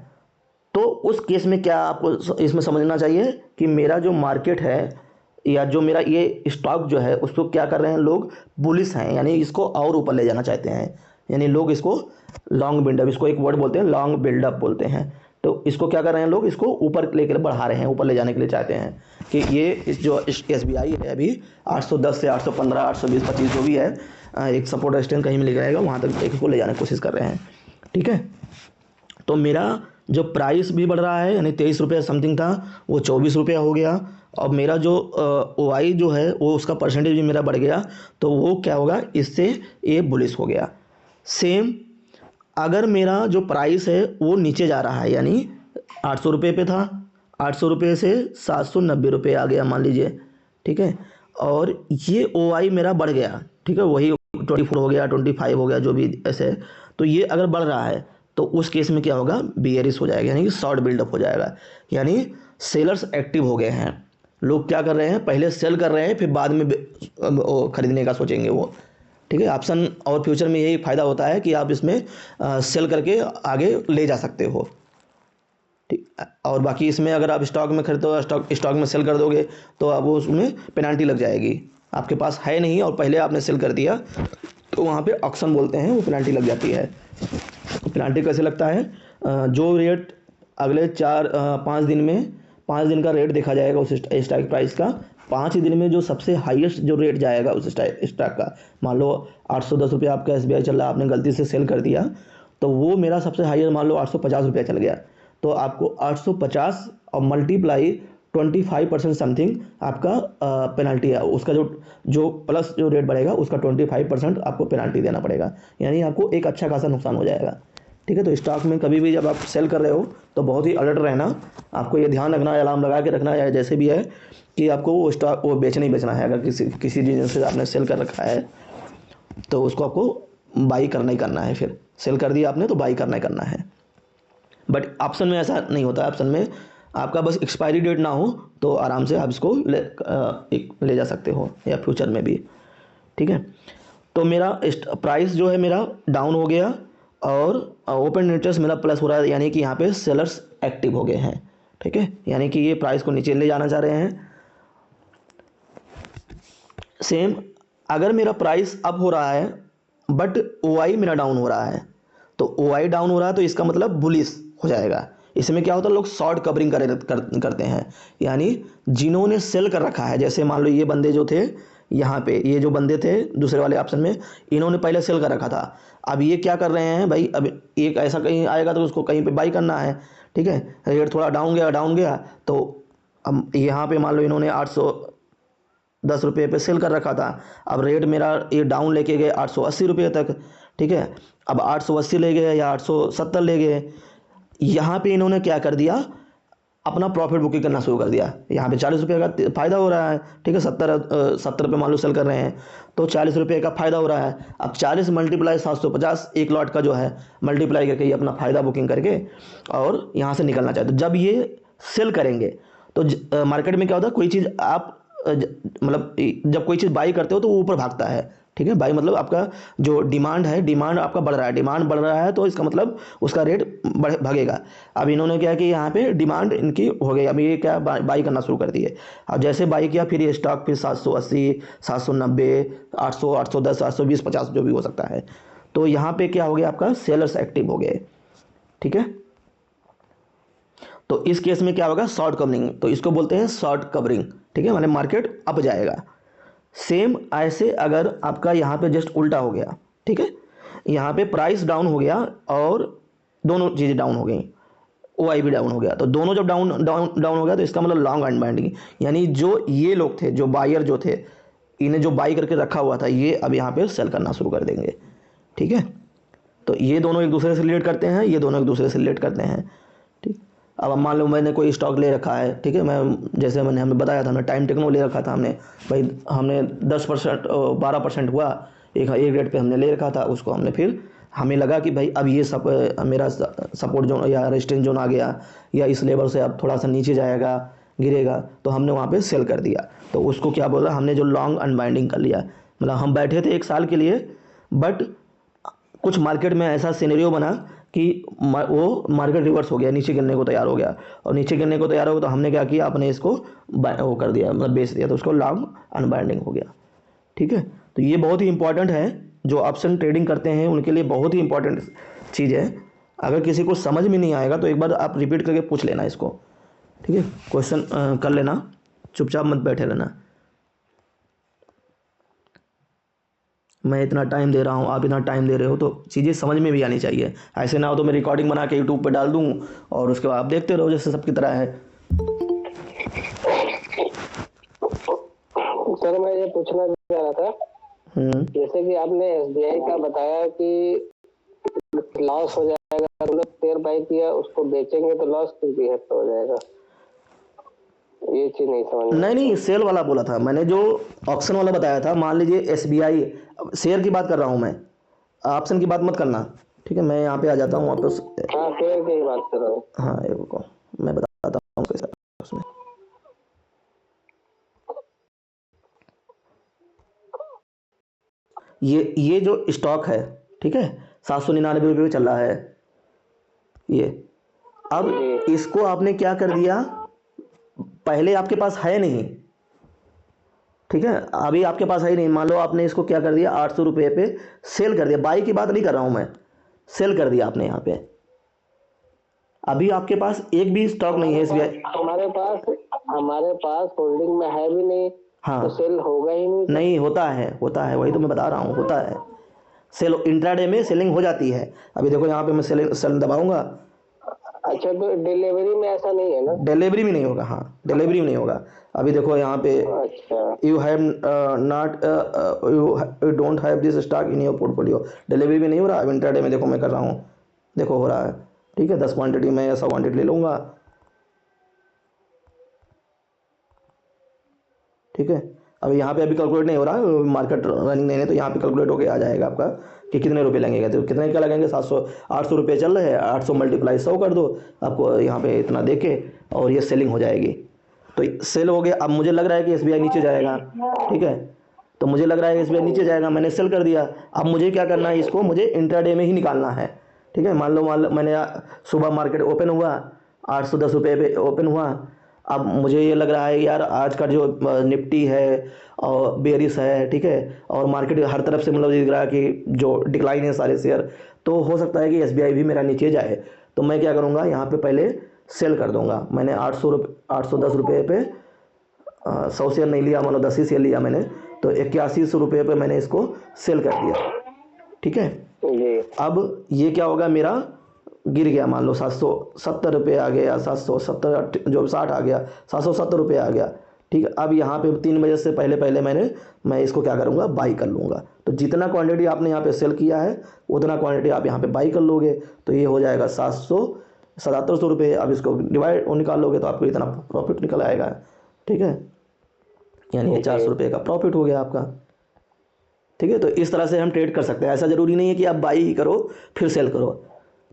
तो उस केस में क्या आपको इसमें समझना चाहिए कि मेरा जो मार्केट है या जो मेरा ये स्टॉक जो है उसको क्या कर रहे हैं लोग, बुलिश हैं, यानी इसको और ऊपर ले जाना चाहते हैं। यानी लोग इसको लॉन्ग बिल्डअप, इसको एक वर्ड बोलते हैं लॉन्ग बिल्डअप बोलते हैं। तो इसको क्या कर रहे हैं लोग, इसको ऊपर लेकर बढ़ा रहे हैं, ऊपर ले जाने के लिए चाहते हैं कि ये जो SBI है अभी 810 से 815, 820, 25 जो भी है, एक सपोर्ट रेजिस्टेंस कहीं मिल जाएगा, वहाँ तक इसको ले जाने की कोशिश कर रहे हैं, ठीक है। तो मेरा जो प्राइस भी बढ़ रहा है, यानी 23 रुपये समथिंग था वो 24 रुपया हो गया, और मेरा जो OI जो है वो उसका परसेंटेज भी मेरा बढ़ गया, तो वो क्या होगा, इससे ये बुलिश हो गया। सेम अगर मेरा जो प्राइस है वो नीचे जा रहा है, यानी 800 रुपये पे था, 800 रुपये से 790 रुपये आ गया मान लीजिए, ठीक है, और ये OI मेरा बढ़ गया, ठीक है, वही 24 हो गया, 25 हो गया, जो भी ऐसे, तो ये अगर बढ़ रहा है तो उस केस में क्या होगा, बियरिश हो जाएगा, यानी कि शॉर्ट बिल्डअप हो जाएगा। यानी सेलर्स एक्टिव हो गए हैं, लोग क्या कर रहे हैं, पहले सेल कर रहे हैं, फिर बाद में खरीदने का सोचेंगे वो, ठीक है। ऑप्शन और फ्यूचर में यही फ़ायदा होता है कि आप इसमें सेल करके आगे ले जा सकते हो, ठीक। और बाकी इसमें अगर आप स्टॉक में खरीदो, स्टॉक में सेल कर दोगे तो अब उसमें पेनल्टी लग जाएगी, आपके पास है नहीं और पहले आपने सेल कर दिया तो वहाँ पे ऑक्शन बोलते हैं, वो पेनल्टी लग जाती है। पेनल्टी कैसे लगता है, जो रेट अगले 5 दिन में, 5 दिन का रेट देखा जाएगा उस स्टॉक प्राइस का, 5 ही दिन में जो सबसे हाईएस्ट जो रेट जाएगा उस स्टॉक का, मान लो 810 रुपये आपका SBI चल रहा, आपने गलती से सेल कर दिया, तो वो मेरा सबसे हाईएस्ट मान लो 850 रुपया चल गया, तो आपको 850 और मल्टीप्लाई 25% समथिंग आपका पेनल्टी है, उसका जो प्लस जो रेट बढ़ेगा उसका 25% आपको पेनल्टी देना पड़ेगा, यानी आपको एक अच्छा खासा नुकसान हो जाएगा, ठीक है। तो स्टॉक में कभी भी जब आप सेल कर रहे हो तो बहुत ही अलर्ट रहना, आपको ये ध्यान रखना है, अलार्म लगा के रखना है, जैसे भी है कि आपको वो स्टॉक वो बेचना ही बेचना है। अगर किसी रीजन से आपने सेल कर रखा है तो उसको आपको बाई करना ही करना है, फिर सेल कर दिया आपने तो बाई करना ही करना है। बट ऑप्शन में ऐसा नहीं होता है, ऑप्शन में आपका बस एक्सपायरी डेट ना हो तो आराम से आप इसको ले जा सकते हो, या फ्यूचर में भी, ठीक है। तो मेरा प्राइस जो है मेरा डाउन हो गया और ओपन इंटरेस्ट मेरा प्लस हो रहा है, यानी कि यहाँ पे सेलर्स एक्टिव हो गए हैं, ठीक है, यानी कि ये प्राइस को नीचे ले जाना चाह रहे हैं। सेम अगर मेरा प्राइस अप हो रहा है बट OI मेरा डाउन हो रहा है, तो OI डाउन हो रहा है तो इसका मतलब बुलिश हो जाएगा, इसमें क्या होता है, लोग शॉर्ट कवरिंग करते हैं, यानी जिन्होंने सेल कर रखा है, जैसे मान लो ये बंदे जो थे यहाँ पे, ये जो बंदे थे दूसरे वाले ऑप्शन में, इन्होंने पहले सेल कर रखा था। अब ये क्या कर रहे हैं भाई, अब एक ऐसा कहीं आएगा तो उसको कहीं पे बाई करना है, ठीक है, रेट थोड़ा डाउन गया तो अब यहाँ पे मान लो इन्होंने 810 रुपये पे सेल कर रखा था। अब रेट मेरा ये डाउन लेके गए 880 रुपये तक, ठीक है। अब 880 ले गए या 870 ले गए, यहाँ पे इन्होंने क्या कर दिया, अपना प्रॉफिट बुकिंग करना शुरू कर दिया। यहाँ पे 40 रुपये का फ़ायदा हो रहा है, ठीक है, 70 रुपये मान लो सेल कर रहे हैं तो 40 रुपये का फ़ायदा हो रहा है। अब 40 मल्टीप्लाई 750, एक लॉट का जो है मल्टीप्लाई करके ये अपना फ़ायदा बुकिंग करके और यहाँ से निकलना चाहते। तो जब ये सेल करेंगे तो मार्केट में क्या होता है, कोई चीज़ आप मतलब जब कोई चीज़ बाई करते हो तो वो ऊपर भागता है, ठीक है। बाई मतलब आपका जो डिमांड है, डिमांड आपका बढ़ रहा है, डिमांड बढ़ रहा है तो इसका मतलब उसका रेट भागेगा। अब इन्होंने क्या कि यहाँ पे डिमांड इनकी हो गई, अब ये क्या बाई करना शुरू कर दिए। अब जैसे बाई किया फिर ये स्टॉक फिर 780, 790, 800, 810, 820, 50 जो भी हो सकता है। तो यहाँ पे क्या हो गया, आपका सेलर्स एक्टिव हो गए, ठीक है। तो इस केस में क्या होगा, शॉर्ट कवरिंग, तो इसको बोलते हैं शॉर्ट कवरिंग, ठीक है, माने मार्केट अप जाएगा। सेम ऐसे अगर आपका यहाँ पे जस्ट उल्टा हो गया, ठीक है, यहाँ पे प्राइस डाउन हो गया और दोनों चीज़ें डाउन हो गई, OI भी डाउन हो गया, तो दोनों जब डाउन हो गया तो इसका मतलब लॉन्ग अनबाइंडिंग, यानी जो ये लोग थे, जो बायर जो थे, इन्हें जो बाई करके रखा हुआ था, ये अब यहाँ पे सेल करना शुरू कर देंगे, ठीक है। तो ये दोनों एक दूसरे से रिलेट करते हैं, ये दोनों एक दूसरे से रिलेट करते हैं, ठीक। अब मान लो मैंने कोई स्टॉक ले रखा है, ठीक है, मैं जैसे हमने बताया था, हमने टाइम टेक्नो ले रखा था, हमने भाई हमने 10% 12% हुआ एक रेट पे हमने ले रखा था उसको, हमने फिर हमें लगा कि भाई अब ये सब मेरा सपोर्ट जोन या रेजिस्टेंस जोन आ गया या इस लेवल से अब थोड़ा सा नीचे जाएगा, गिरेगा, तो हमने वहाँ पे सेल कर दिया। तो उसको क्या बोला, हमने जो लॉन्ग अनबाइंडिंग कर लिया, मतलब हम बैठे थे 1 साल के लिए, बट कुछ मार्केट में ऐसा सिनेरियो बना कि वो मार्केट रिवर्स हो गया, नीचे गिरने को तैयार हो गया, और नीचे गिरने को तैयार हो गया तो हमने क्या किया, अपने इसको वो कर दिया, मतलब बेच दिया, तो उसको लॉन्ग अनबाइंडिंग हो गया, ठीक है। तो ये बहुत ही इंपॉर्टेंट है, जो ऑप्शन ट्रेडिंग करते हैं उनके लिए बहुत ही इंपॉर्टेंट चीज़ है। अगर किसी को समझ में नहीं आएगा तो एक बार आप रिपीट करके पूछ लेना इसको, ठीक है, क्वेश्चन कर लेना, चुपचाप मत बैठे रहना। मैं इतना टाइम दे रहा हूँ, आप इतना टाइम दे रहे हो, तो चीज़ें समझ में भी आनी चाहिए। ऐसे ना हो तो मैं रिकॉर्डिंग बना के यूट्यूब पे डाल दूँ और उसके बाद आप देखते रहो जैसे सबकी तरह है। सर मैं ये पूछना चाह रहा था, जैसे कि आपने SBI का बताया कि लॉस हो जाएगा, हम लोग शेयर बाई किया उसको बेचेंगे तो लॉस किस भी हद पे हो जाएगा, ये चीज नहीं समझ। नहीं, सेल वाला बोला था मैंने, जो ऑप्शन वाला बताया था। मान लीजिए SBI, शेयर की बात कर रहा हूँ मैं, ऑप्शन की बात मत करना, ठीक है। मैं यहाँ पे आ जाता हूँ वापस। हाँ शेयर की बात कर रहा हूँ। हाँ रुको, मैं बताता हूँ कैसा उसमें। ये जो स्टॉक है, ठीक है, 799 रुपये चल रहा है ये। अब इसको आपने क्या कर दिया, पहले आपके पास है नहीं, ठीक है, अभी आपके पास है नहीं, मान लो आपने इसको क्या कर दिया, 800 रुपये पे सेल कर दिया। बाई की बात नहीं कर रहा हूँ मैं, सेल कर दिया आपने यहाँ पे। अभी आपके पास एक भी स्टॉक नहीं है SBI, हमारे पास होल्डिंग में है भी नहीं। हाँ तो सेल होगा ही नहीं। नहीं, होता है, वही तो मैं बता रहा हूँ, होता है सेल, इंट्राडे में सेलिंग हो जाती है। अभी देखो यहाँ पे मैं सेल दबाऊंगा। अच्छा, तो डिलीवरी में ऐसा नहीं है ना? डिलीवरी में नहीं होगा, हाँ डिलीवरी में नहीं होगा। अभी देखो यहाँ पे, अच्छा, you have not you don't have this stock in your portfolio, delivery में नहीं हो रहा। अब इंट्राडे में देखो मैं कर रहा हूँ, देखो हो रहा है, ठीक है। 10 क्वांटिटी में 100 क्वांटिटी ले लूँगा, ठीक है। अब यहाँ पे अभी कैलकुलेट नहीं हो रहा है, मार्केट रनिंग नहीं है, तो यहाँ पे कैलकुलेट होके आ जाएगा आपका कि कितने रुपए लगेंगे। तो कितने क्या लगेंगे, 800 रुपये चल रहे हैं, 800 मल्टीप्लाई 100 कर दो, आपको यहाँ पे इतना दे के और ये सेलिंग हो जाएगी। तो सेल हो गया। अब मुझे लग रहा है कि SBI नीचे जाएगा, ठीक है, तो मुझे लग रहा है SBI नीचे जाएगा, मैंने सेल कर दिया। अब मुझे क्या करना है, इसको मुझे इंट्राडे में ही निकालना है, ठीक है। मान लो मैंने सुबह मार्केट ओपन हुआ, 810 रुपये पे ओपन हुआ। अब मुझे ये लग रहा है यार आज का जो निफ्टी है और बेरिस है, ठीक है, और मार्केट हर तरफ से मतलब दिख रहा है कि जो डिक्लाइन है सारे शेयर, तो हो सकता है कि SBI भी मेरा नीचे जाए। तो मैं क्या करूँगा, यहाँ पे पहले सेल कर दूँगा। मैंने 810 रुपये पे 100 शेयर नहीं लिया, मानो 10 ही शेयर लिया मैंने, तो 8100 रुपये पे मैंने इसको सेल कर दिया। ठीक है, अब ये क्या होगा, मेरा गिर गया, मान लो 770 रुपये आ गया, 770 जो 60 आ गया, 770 रुपये आ गया। ठीक है, अब यहाँ पे 3 बजे से पहले मैं इसको क्या करूँगा, बाई कर लूँगा। तो जितना क्वांटिटी आपने यहाँ पे सेल किया है उतना क्वांटिटी आप यहाँ पे बाई कर लोगे, तो ये हो जाएगा 700 रुपये। अब इसको डिवाइड निकाल लोगे तो आपको इतना प्रॉफिट निकल आएगा। ठीक है, यानी 400 रुपये का प्रॉफिट हो गया आपका। ठीक है, तो इस तरह से हम ट्रेड कर सकते हैं। ऐसा ज़रूरी नहीं है कि आप बाई ही करो फिर सेल करो।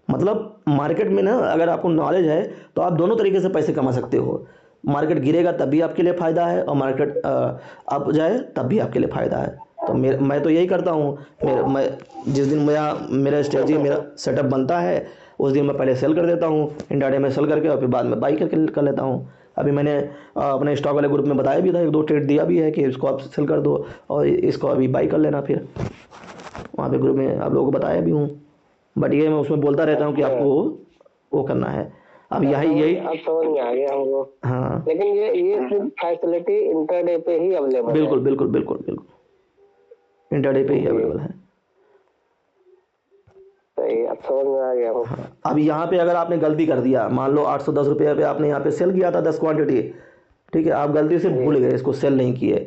मतलब मार्केट में ना, अगर आपको नॉलेज है तो आप दोनों तरीके से पैसे कमा सकते हो। मार्केट गिरेगा तब भी आपके लिए फ़ायदा है, और मार्केट अप जाए तब भी आपके लिए फ़ायदा है। तो मैं तो यही करता हूँ। मैं जिस दिन मेरा स्ट्रेटजी, मेरा सेटअप बनता है, उस दिन मैं पहले सेल कर देता हूँ, इंट्राडे में सेल करके, और फिर बाद में बाई कर लेता हूँ। अभी मैंने अपने स्टॉक वाले ग्रुप में बताया भी था, 1-2 ट्रेड दिया भी है कि इसको आप सेल कर दो और इसको अभी बाई कर लेना। फिर वहाँ पे ग्रुप में आप लोगों को बताया भी हूँ, बट ये मैं उसमें बोलता रहता हूँ कि आपको वो करना है। अब यही अब समझ में आ गया हमको। हाँ, लेकिन ये सिर्फ फैसिलिटी इंट्राडे पे ही अवेलेबल है। बिल्कुल इंट्राडे पे ही अवेलेबल है। सही, अब समझ में आ गया। हाँ, अब यहाँ पे अगर आपने गलती कर दिया, मान लो 810 रुपये पे आपने यहाँ पे सेल किया था 10 क्वांटिटी, ठीक है, आप गलती से भूल गए, इसको सेल नहीं किए,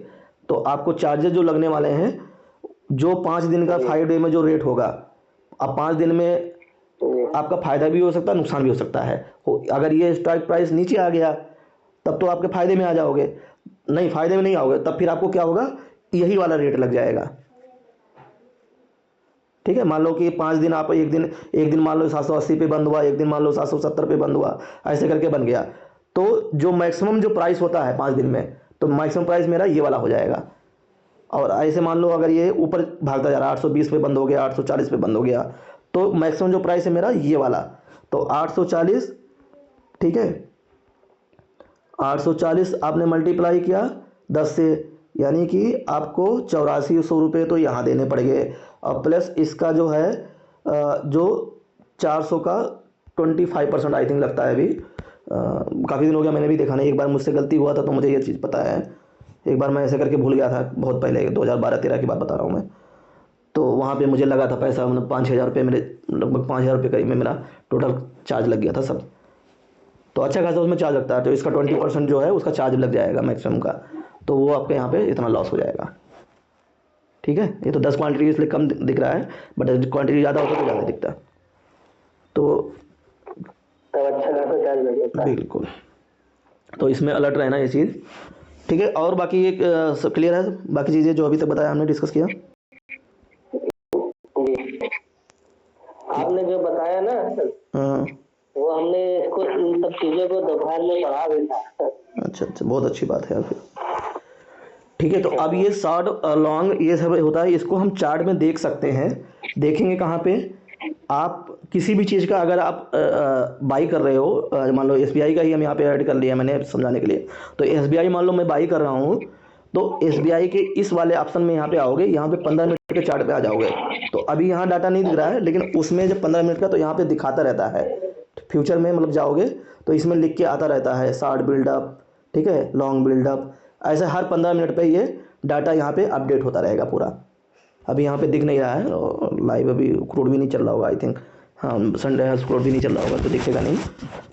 तो आपको चार्जेस जो लगने वाले हैं, जो 5 दिन का 5 डे में जो रेट होगा, अब 5 दिन में आपका फ़ायदा भी हो सकता है, नुकसान भी हो सकता है। अगर ये स्ट्राइक प्राइस नीचे आ गया तब तो आपके फ़ायदे में आ जाओगे, नहीं फ़ायदे में नहीं आओगे तब फिर आपको क्या होगा, यही वाला रेट लग जाएगा। ठीक है, मान लो कि 5 दिन आप एक दिन मान लो 780 पे बंद हुआ, एक दिन मान लो 770 पे बंद हुआ, ऐसे करके बन गया, तो जो मैक्सिमम जो प्राइस होता है 5 दिन में, तो मैक्सिमम प्राइस मेरा ये वाला हो जाएगा। और ऐसे मान लो अगर ये ऊपर भागता जा रहा है, 820 पे बंद हो गया, 840 पे बंद हो गया, तो मैक्सिमम जो प्राइस है मेरा ये वाला, तो 840। ठीक है, 840 आपने मल्टीप्लाई किया 10 से, यानी कि आपको 8400 रुपये तो यहाँ देने पड़ेंगे, और प्लस इसका जो है जो 400 का 25% आई थिंक लगता है। अभी काफ़ी दिन हो गया, मैंने भी देखा नहीं, एक बार मुझसे गलती हुआ था तो मुझे ये चीज़ पता है। एक बार मैं ऐसे करके भूल गया था, बहुत पहले 2012-13 की बात बता रहा हूँ मैं, तो वहाँ पे मुझे लगा था पैसा, मतलब 5-6 हज़ार रुपये, मेरे लगभग 5 हज़ार रुपये करीब में मेरा टोटल चार्ज लग गया था सब। तो अच्छा खासा उसमें चार्ज लगता है, तो इसका 20% जो है उसका चार्ज लग जाएगा मैक्सिमम का, तो वो आपके यहाँ पे इतना लॉस हो जाएगा। ठीक है, ये तो 10 क्वांटिटी इसलिए कम दिख रहा है, बट क्वांटिटी ज़्यादा होता तो ज़्यादा दिखता। तो अच्छा खासा चार्ज लग जाता है। बिल्कुल, तो इसमें अलर्ट रहना ये चीज़। ठीक है, और बाकी एक सब क्लियर है, बाकी चीज़ें जो अभी तक बताया हमने, डिस्कस किया। आपने जो बताया ना, हाँ, वो हमने इसको, इन सब चीज़ों को दोपहर में पढ़ा भी था। अच्छा, बहुत अच्छी बात है फिर। ठीक है, तो अब ये शॉर्ट लॉन्ग ये सब होता है, इसको हम चार्ट में देख सकते हैं। देखेंगे कहाँ पे, आप किसी भी चीज़ का अगर आप बाई कर रहे हो, मान लो SBI का ही हम यहाँ पे ऐड कर लिया मैंने समझाने के लिए, तो SBI मान लो मैं बाई कर रहा हूँ, तो SBI के इस वाले ऑप्शन में यहाँ पे आओगे, यहाँ पे 15 मिनट के चार्ट पे आ जाओगे। तो अभी यहाँ डाटा नहीं दिख रहा है, लेकिन उसमें जब 15 मिनट का, तो यहाँ पे दिखाता रहता है। फ्यूचर में मतलब जाओगे तो इसमें लिख के आता रहता है शॉर्ट बिल्डअप, ठीक है, लॉन्ग बिल्डअप, ऐसे हर 15 मिनट पे ये डाटा यहाँ पे अपडेट होता रहेगा पूरा। अभी यहाँ पे दिख नहीं रहा है, और लाइव अभी क्रूड भी नहीं चल रहा होगा आई थिंक, हाँ संडे है, क्रूड भी नहीं चल रहा होगा तो दिखेगा नहीं।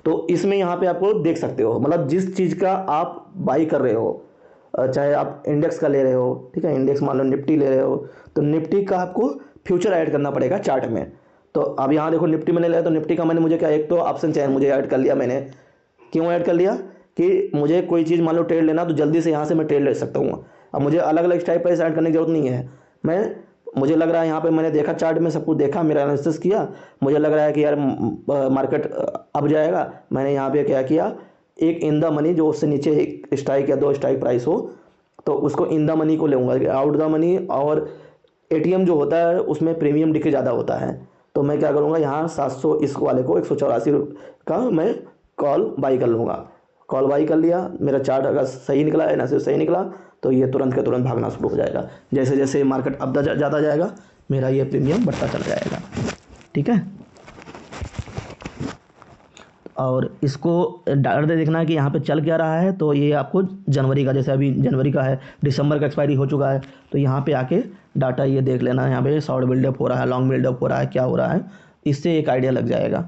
तो इसमें यहाँ पे आपको देख सकते हो, मतलब जिस चीज़ का आप बाई कर रहे हो, चाहे आप इंडेक्स का ले रहे हो, ठीक है, इंडेक्स मान लो निफ्टी ले रहे हो, तो निफ्टी का आपको फ्यूचर ऐड करना पड़ेगा चार्ट में। तो अब यहाँ देखो निफ्टी मैंने लिया, तो निफ्टी का मैंने मुझे क्या, एक तो ऑप्शन चयन मुझे ऐड कर लिया मैंने। क्यों ऐड कर लिया कि मुझे कोई चीज़ मान लो ट्रेड लेना, तो जल्दी से यहाँ से मैं ट्रेड ले सकता हूँ। अब मुझे अलग अलग स्ट्राइक प्राइस ऐड करने की जरूरत नहीं है। मुझे लग रहा है यहाँ पे मैंने देखा चार्ट में सब कुछ देखा, मेरा एनालिसिस किया, मुझे लग रहा है कि यार मार्केट अब जाएगा, मैंने यहाँ पे क्या किया, एक इन द मनी जो उससे नीचे एक स्ट्राइक या 2 स्ट्राइक प्राइस हो, तो उसको इन द मनी को लूँगा। आउट द मनी और ATM जो होता है उसमें प्रीमियम डिके ज़्यादा होता है, तो मैं क्या करूँगा, यहाँ 700 इस वाले को 184 का मैं कॉल बाई कर लूँगा। कॉल बाई कर लिया, मेरा चार्ट अगर सही निकला, एनालिसिस सही निकला, तो ये तुरंत के तुरंत भागना शुरू हो जाएगा। जैसे जैसे मार्केट अब ज़्यादा जाएगा, मेरा ये प्रीमियम बढ़ता चल जाएगा। ठीक है, और इसको डाटा देखना है कि यहाँ पे चल क्या रहा है। तो ये आपको जनवरी का, जैसे अभी जनवरी का है, दिसंबर का एक्सपायरी हो चुका है, तो यहाँ पे आके डाटा ये देख लेना है, यहाँ पे शॉर्ट बिल्डअप हो रहा है, लॉन्ग बिल्डअप हो रहा है, क्या हो रहा है, इससे एक आइडिया लग जाएगा।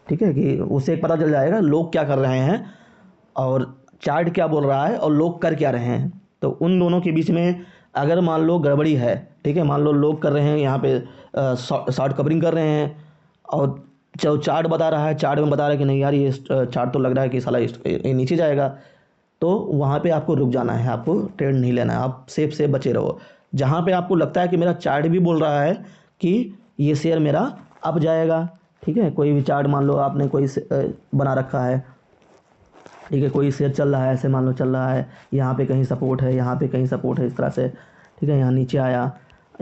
ठीक है, कि उससे एक पता चल जाएगा लोग क्या कर रहे हैं और चार्ट क्या बोल रहा है और लोग कर क्या रहे हैं। तो उन दोनों के बीच में अगर मान लो गड़बड़ी है, ठीक है, मान लो लोग कर रहे हैं यहाँ पे शॉर्ट कवरिंग कर रहे हैं और जो चार्ट बता रहा है, चार्ट में बता रहा है कि नहीं यार ये चार्ट तो लग रहा है कि साला ये नीचे जाएगा, तो वहाँ पे आपको रुक जाना है, आपको ट्रेड नहीं लेना है, आप सेफ से बचे रहो। जहाँ पे आपको लगता है कि मेरा चार्ट भी बोल रहा है कि ये शेयर मेरा अप जाएगा, ठीक है, कोई भी चार्ट मान लो आपने कोई बना रखा है, ठीक है, कोई शेयर चल रहा है, ऐसे मान लो चल रहा है, यहाँ पे कहीं सपोर्ट है, यहाँ पे कहीं सपोर्ट है, इस तरह से, ठीक है, यहाँ नीचे आया,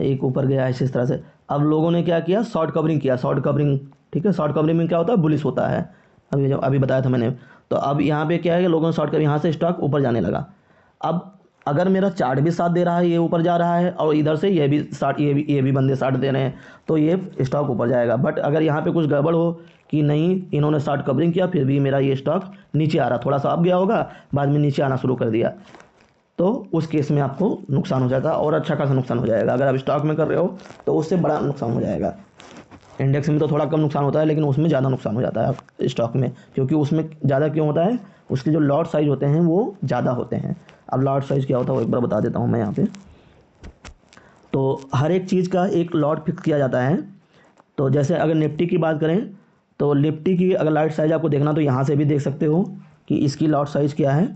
एक ऊपर गया, इस तरह से। अब लोगों ने क्या किया, शॉर्ट कवरिंग किया, शॉर्ट कवरिंग, ठीक है, शॉर्ट कवरिंग में क्या होता है, बुलिश होता है, अभी बताया था मैंने। तो अब यहाँ पे क्या है कि लोगों ने शॉर्ट कर, यहाँ से स्टॉक ऊपर जाने लगा। अब अगर मेरा चार्ट भी साथ दे रहा है, ये ऊपर जा रहा है, और इधर से ये भी बंदे साथ दे रहे हैं, तो ये स्टॉक ऊपर जाएगा। बट अगर यहाँ पे कुछ गड़बड़ हो कि नहीं इन्होंने शॉर्ट कवरिंग किया, फिर भी मेरा ये स्टॉक नीचे आ रहा, थोड़ा सा अप गया होगा, बाद में नीचे आना शुरू कर दिया, तो उस केस में आपको नुकसान हो जाता है, और अच्छा खासा नुकसान हो जाएगा। अगर आप स्टॉक में कर रहे हो तो उससे बड़ा नुकसान हो जाएगा। इंडेक्स में तो थोड़ा कम नुकसान होता है, लेकिन उसमें ज़्यादा नुकसान हो जाता है स्टॉक में, क्योंकि उसमें ज़्यादा क्यों होता है, उसके जो लॉट साइज़ होते हैं वो ज़्यादा होते हैं। अब लॉट साइज़ क्या होता है वो एक बार बता देता हूँ मैं यहाँ पे। तो हर एक चीज़ का एक लॉट फिक्स किया जाता है। तो जैसे अगर निफ्टी की बात करें, तो निफ्टी की अगर लॉट साइज़ आपको देखना, तो यहाँ से भी देख सकते हो कि इसकी लॉट साइज़ क्या है,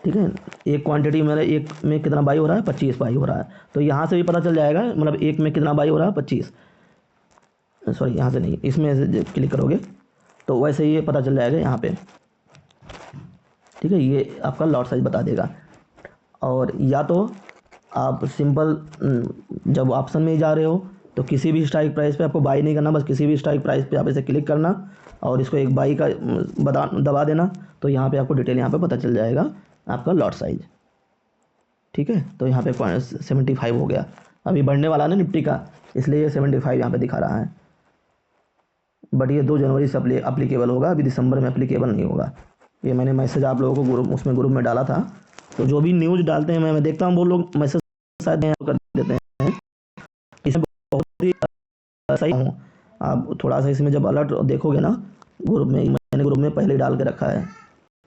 ठीक है। एक क्वांटिटी मेरे एक में कितना बाई हो रहा है, 25 बाई हो रहा है, तो यहाँ से भी पता चल जाएगा, मतलब एक में कितना बाई हो रहा है, 25, सॉरी यहाँ से नहीं, इसमें से क्लिक करोगे तो वैसे ये पता चल जाएगा यहाँ पे, ठीक है, ये आपका लॉट साइज बता देगा। और या तो आप सिंपल जब ऑप्शन में जा रहे हो तो किसी भी स्ट्राइक प्राइस पे आपको बाई नहीं करना, बस किसी भी स्ट्राइक प्राइस पे आप इसे क्लिक करना और इसको एक बाई का दबा देना, तो यहाँ पे आपको डिटेल यहाँ पे पता चल जाएगा आपका लॉट साइज, ठीक है। तो यहाँ पे 75 हो गया, अभी बढ़ने वाला ना निफ्टी का, इसलिए ये 75 यहाँ पे दिखा रहा है, बट ये 2 जनवरी से अप्लीकेबल होगा, अभी दिसंबर में अप्लीकेबल नहीं होगा। ये मैंने मैसेज आप लोगों को ग्रुप में डाला था। तो जो भी न्यूज़ डालते हैं मैं देखता हूँ, वो लोग मैसेज शायद कर देते हैं, इसमें बहुत ही सही हूँ। आप थोड़ा सा इसमें जब अलर्ट देखोगे ना ग्रुप में, मैंने ग्रुप में पहले ही डाल के रखा है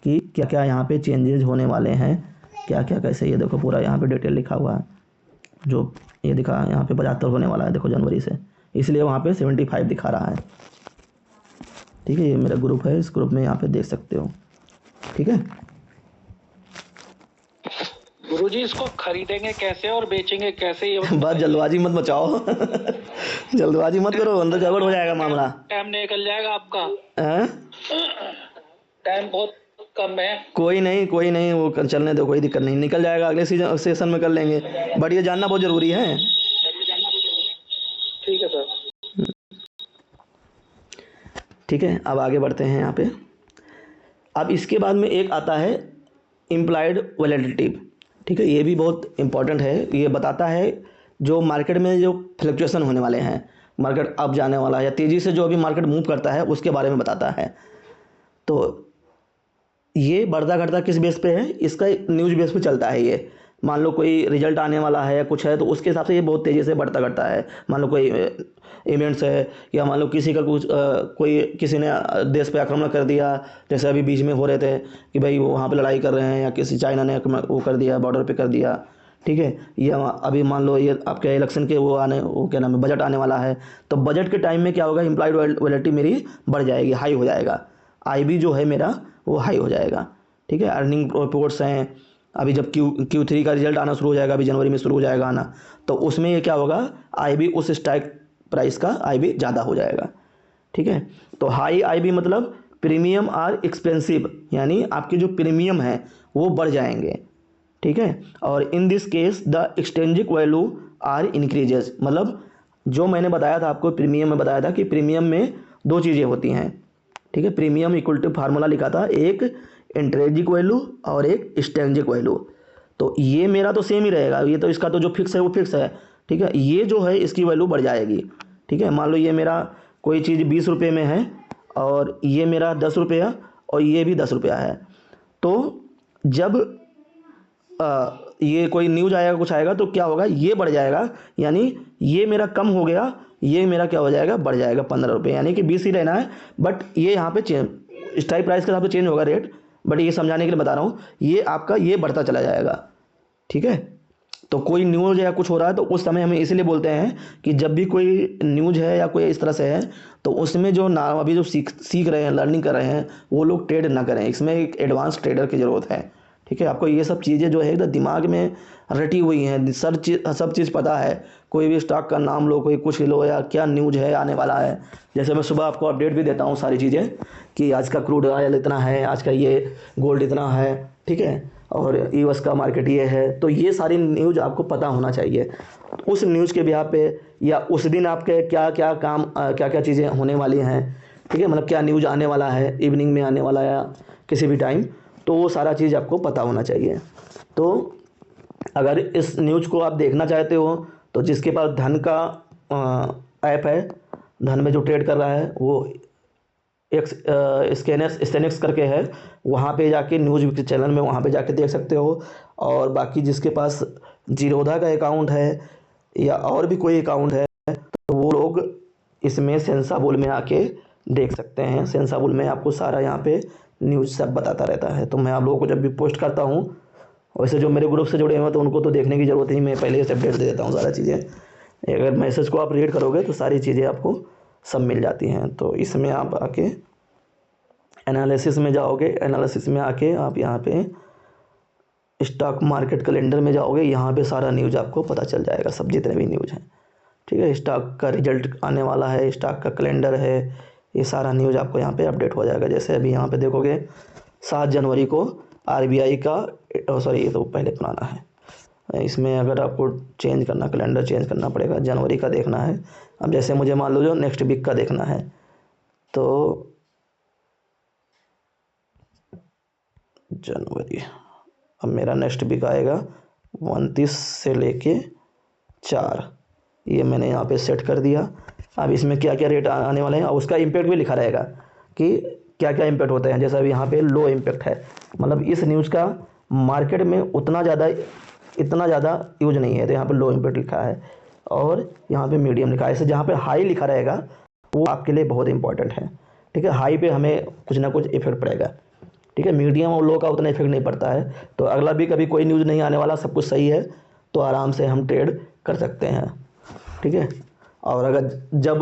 कि क्या क्या यहाँ पे चेंजेस होने वाले हैं, क्या क्या कैसे, ये देखो पूरा यहाँ पे डिटेल लिखा हुआ है। जो ये दिखा यहाँ पे 75 होने वाला है, देखो जनवरी से, इसलिए वहाँ पे 75 दिखा रहा है, ठीक है। ये मेरा ग्रुप है, इस ग्रुप में यहाँ पे देख सकते हो, ठीक है। गुरुजी इसको खरीदेंगे कैसे और बेचेंगे कैसे, ये बस जल्दबाजी मत मचाओ जल्दबाजी मत करो, अंदर गड़बड़ हो जाएगा मामला, टाइम निकल जाएगा आपका, हैं? टाइम बहुत कम है। कोई नहीं, वो चलने दो, कोई दिक्कत नहीं, निकल जाएगा, अगले सेशन में कर लेंगे, बट ये जानना बहुत ज़रूरी है। ठीक है सर, ठीक है। अब आगे बढ़ते हैं यहाँ पे। अब इसके बाद में एक आता है इम्प्लाइड वैलिडिटी, ठीक है, ये भी बहुत इंपॉर्टेंट है। ये बताता है जो मार्केट में जो फ्लक्चुएशन होने वाले हैं, मार्केट अप जाने वाला है या तेज़ी से जो अभी मार्केट मूव करता है उसके बारे में बताता है। तो ये बढ़ता घटता किस बेस पे है, इसका न्यूज़ बेस पे चलता है। ये मान लो कोई रिजल्ट आने वाला है या कुछ है, तो उसके हिसाब से ये बहुत तेज़ी से बढ़ता घटता है। मान लो कोई इवेंट्स है, या मान लो किसी का कुछ कोई किसी ने देश पे आक्रमण कर दिया, जैसे अभी बीच में हो रहे थे कि भाई वो वहाँ पे लड़ाई कर रहे हैं, या किसी चाइना ने वो कर दिया, बॉर्डर पे कर दिया, ठीक है। ये अभी मान लो ये आपके इलेक्शन के वो क्या नाम है, बजट आने वाला है, तो बजट के टाइम में क्या होगा, इम्प्लाइड वैलिडिटी मेरी बढ़ जाएगी, हाई हो जाएगा, IB जो है मेरा वो हाई हो जाएगा, ठीक है। अर्निंग रिपोर्ट्स हैं, अभी जब Q3 का रिजल्ट आना शुरू हो जाएगा, अभी जनवरी में शुरू हो जाएगा आना, तो उसमें ये क्या होगा, IB उस स्ट्राइक प्राइस का IB ज़्यादा हो जाएगा, ठीक है। तो हाई IB मतलब प्रीमियम आर एक्सपेंसिव, यानी आपके जो प्रीमियम है वो बढ़ जाएंगे, ठीक है। और in this case the exchanging value are increases, मतलब जो मैंने बताया था आपको, प्रीमियम में बताया था कि प्रीमियम में 2 चीज़ें होती हैं, ठीक है। प्रीमियम इक्वल टू फार्मूला लिखा था, एक इंट्रिंसिक वैल्यू और एक एक्सचेंजिंग वैल्यू। तो ये मेरा तो सेम ही रहेगा, ये तो इसका तो जो फिक्स है वो फिक्स है, ठीक है। ये जो है इसकी वैल्यू बढ़ जाएगी, ठीक है। मान लो ये मेरा कोई चीज़ 20 रुपये में है और ये मेरा 10 रुपया और ये भी 10 रुपया है। तो जब ये कोई न्यूज आएगा, कुछ आएगा, तो क्या होगा, ये बढ़ जाएगा, यानी ये मेरा कम हो गया, ये मेरा क्या हो जाएगा, बढ़ जाएगा 15 रुपये, यानी कि 20 ही रहना है। बट ये यहाँ पे स्ट्राइक प्राइस के हिसाब से चेंज होगा रेट, बट ये समझाने के लिए बता रहा हूँ, ये आपका ये बढ़ता चला जाएगा। ठीक है, तो कोई न्यूज़ या कुछ हो रहा है तो उस समय हमें इसीलिए बोलते हैं कि जब भी कोई न्यूज़ है या कोई इस तरह से है, तो उसमें जो ना अभी जो सीख रहे हैं, लर्निंग कर रहे हैं, वो लोग ट्रेड ना करें। इसमें एक एडवांस ट्रेडर की ज़रूरत है। ठीक है, आपको ये सब चीज़ें जो है एकदम दिमाग में रटी हुई हैं, सब चीज़ पता है। कोई भी स्टॉक का नाम लो, कोई कुछ लो, या क्या न्यूज़ है आने वाला है। जैसे मैं सुबह आपको अपडेट भी देता हूँ सारी चीज़ें कि आज का क्रूड ऑयल इतना है, आज का ये गोल्ड इतना है, ठीक है, और यूएस का मार्केट ये है। तो ये सारी न्यूज़ आपको पता होना चाहिए। उस न्यूज़ के बिहाफ पे या उस दिन आपके क्या क्या काम, क्या क्या चीज़ें होने वाली हैं, ठीक है, मतलब क्या न्यूज़ आने वाला है, इवनिंग में आने वाला है या किसी भी टाइम, तो वो सारा चीज़ आपको पता होना चाहिए। तो अगर इस न्यूज़ को आप देखना चाहते हो तो जिसके पास धन का ऐप है, धन में जो ट्रेड कर रहा है, वो स्टेनेक्स करके है, वहाँ पे जाके न्यूज़ चैनल में वहाँ पे जाके देख सकते हो। और बाकी जिसके पास जीरोधा का अकाउंट है या और भी कोई अकाउंट है, तो वो लोग इसमें सेंसाबुल में आके देख सकते हैं। सेंसाबुल में आपको सारा यहाँ पे न्यूज़ सब बताता रहता है। तो मैं आप लोगों को जब भी पोस्ट करता हूँ, वैसे जो मेरे ग्रुप से जुड़े हुए हैं तो उनको तो देखने की ज़रूरत नहीं, मैं पहले से अपडेट दे देता हूँ सारा चीज़ें। अगर मैसेज को आप रीड करोगे तो सारी चीज़ें आपको सब मिल जाती हैं। तो इसमें आप आके एनालिसिस में जाओगे, एनालिसिस में आके आप यहाँ पे स्टॉक मार्केट कैलेंडर में जाओगे, यहाँ पे सारा न्यूज़ आपको पता चल जाएगा, सब जितने भी न्यूज़ हैं। ठीक है, स्टॉक का रिजल्ट आने वाला है, स्टॉक का कैलेंडर है, ये सारा न्यूज़ आपको यहाँ पे अपडेट हो जाएगा। जैसे अभी यहाँ पे देखोगे 7 जनवरी को आरबीआई का, सॉरी ये तो पहले पुराना है, इसमें अगर आपको चेंज करना, कैलेंडर चेंज करना पड़ेगा, जनवरी का देखना है। अब जैसे मुझे मान लो जो नेक्स्ट वीक का देखना है, तो जनवरी, अब मेरा नेक्स्ट वीक आएगा 29 से लेके 4, ये मैंने यहाँ पे सेट कर दिया। अब इसमें क्या क्या रेट आने वाले हैं और उसका इम्पैक्ट भी लिखा रहेगा कि क्या क्या इम्पैक्ट होते हैं। जैसे अभी यहाँ पे लो इम्पैक्ट है, मतलब इस न्यूज़ का मार्केट में इतना ज़्यादा यूज नहीं है, तो यहाँ पे लो इम्पैक्ट लिखा है। और यहाँ पे मीडियम लिखा है। ऐसे जहाँ पे हाई लिखा रहेगा वो आपके लिए बहुत इंपॉर्टेंट है। ठीक है, हाई पे हमें कुछ ना कुछ इफेक्ट पड़ेगा। ठीक है, मीडियम और लो का उतना इफेक्ट नहीं पड़ता है। तो अगला भी कभी कोई न्यूज़ नहीं आने वाला, सब कुछ सही है, तो आराम से हम ट्रेड कर सकते हैं। ठीक है, और अगर जब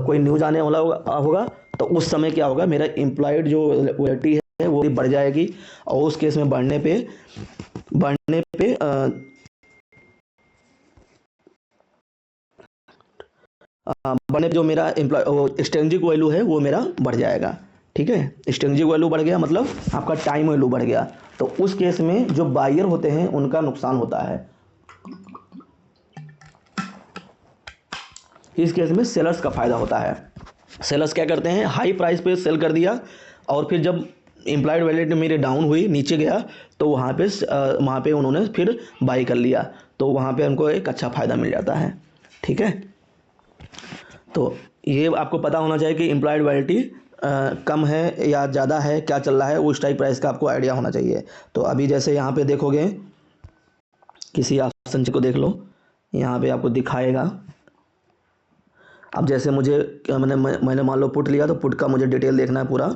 कोई न्यूज़ आने वाला होगा तो उस समय क्या होगा, मेरा इम्प्लॉयड जो वैल्यूटी है वो भी बढ़ जाएगी। और उस केस में बढ़ने पे जो मेरा एक्सचेंजिंग वैल्यू है वो मेरा बढ़ जाएगा। ठीक है, एक्सचेंजिंग वैल्यू बढ़ गया मतलब आपका टाइम वैल्यू बढ़ गया। तो उस केस में जो बायर होते हैं उनका नुकसान होता है। इस केस में सेलर्स का फ़ायदा होता है। सेलर्स क्या करते हैं, हाई प्राइस पे सेल कर दिया, और फिर जब इम्प्लॉयड वैल्यूटी मेरे डाउन हुई, नीचे गया, तो वहाँ पे उन्होंने फिर बाई कर लिया, तो वहाँ पे उनको एक अच्छा फ़ायदा मिल जाता है। ठीक है, तो ये आपको पता होना चाहिए कि इम्प्लॉयड वैल्यूटी कम है या ज़्यादा है, क्या चल रहा है, उस टाइप प्राइस का आपको आइडिया होना चाहिए। तो अभी जैसे यहाँ पे देखोगे, किसी ऑप्शन को देख लो, यहाँ पे आपको दिखाएगा। अब जैसे मैंने मान लो पुट लिया, तो पुट का मुझे डिटेल देखना है पूरा,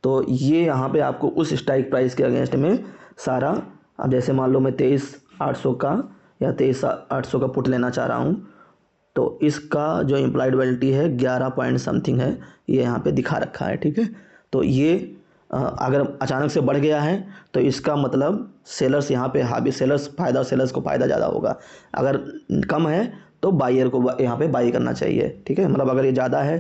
तो ये यहाँ पे आपको उस स्ट्राइक प्राइस के अगेंस्ट में सारा, अब जैसे मान लो मैं 23,800 का या 23,800 का पुट लेना चाह रहा हूँ, तो इसका जो इम्प्लॉयड वैल्यूटी है 11 पॉइंट समथिंग है, ये यहाँ पे दिखा रखा है। ठीक है, तो ये अगर अचानक से बढ़ गया है तो इसका मतलब सेलर्स यहाँ पे हावी, सेलर्स को फ़ायदा ज़्यादा होगा। अगर कम है तो बायर को यहाँ पे बाई करना चाहिए। ठीक है, मतलब अगर ये ज़्यादा है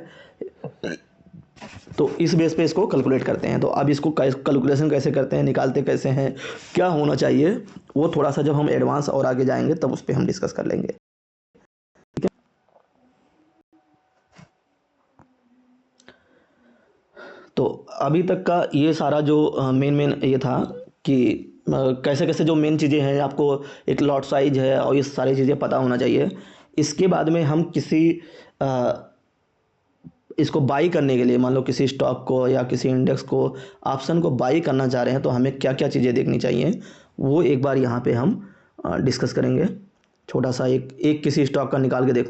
तो इस बेस पे इसको कैलकुलेट करते हैं। तो अब इसको कैलकुलेशन कैसे करते हैं, निकालते कैसे हैं, क्या होना चाहिए, वो थोड़ा सा जब हम एडवांस और आगे जाएंगे तब उस पर हम डिस्कस कर लेंगे। ठीक है, तो अभी तक का ये सारा जो मेन ये था कि कैसे कैसे जो मेन चीज़ें हैं, आपको एक लॉट साइज है और ये सारी चीज़ें पता होना चाहिए। इसके बाद में हम किसी इसको बाई करने के लिए, मान लो किसी स्टॉक को या किसी इंडेक्स को ऑप्शन को बाई करना चाह रहे हैं तो हमें क्या क्या चीज़ें देखनी चाहिए, वो एक बार यहाँ पे हम डिस्कस करेंगे। छोटा सा एक किसी स्टॉक का निकाल के देखो।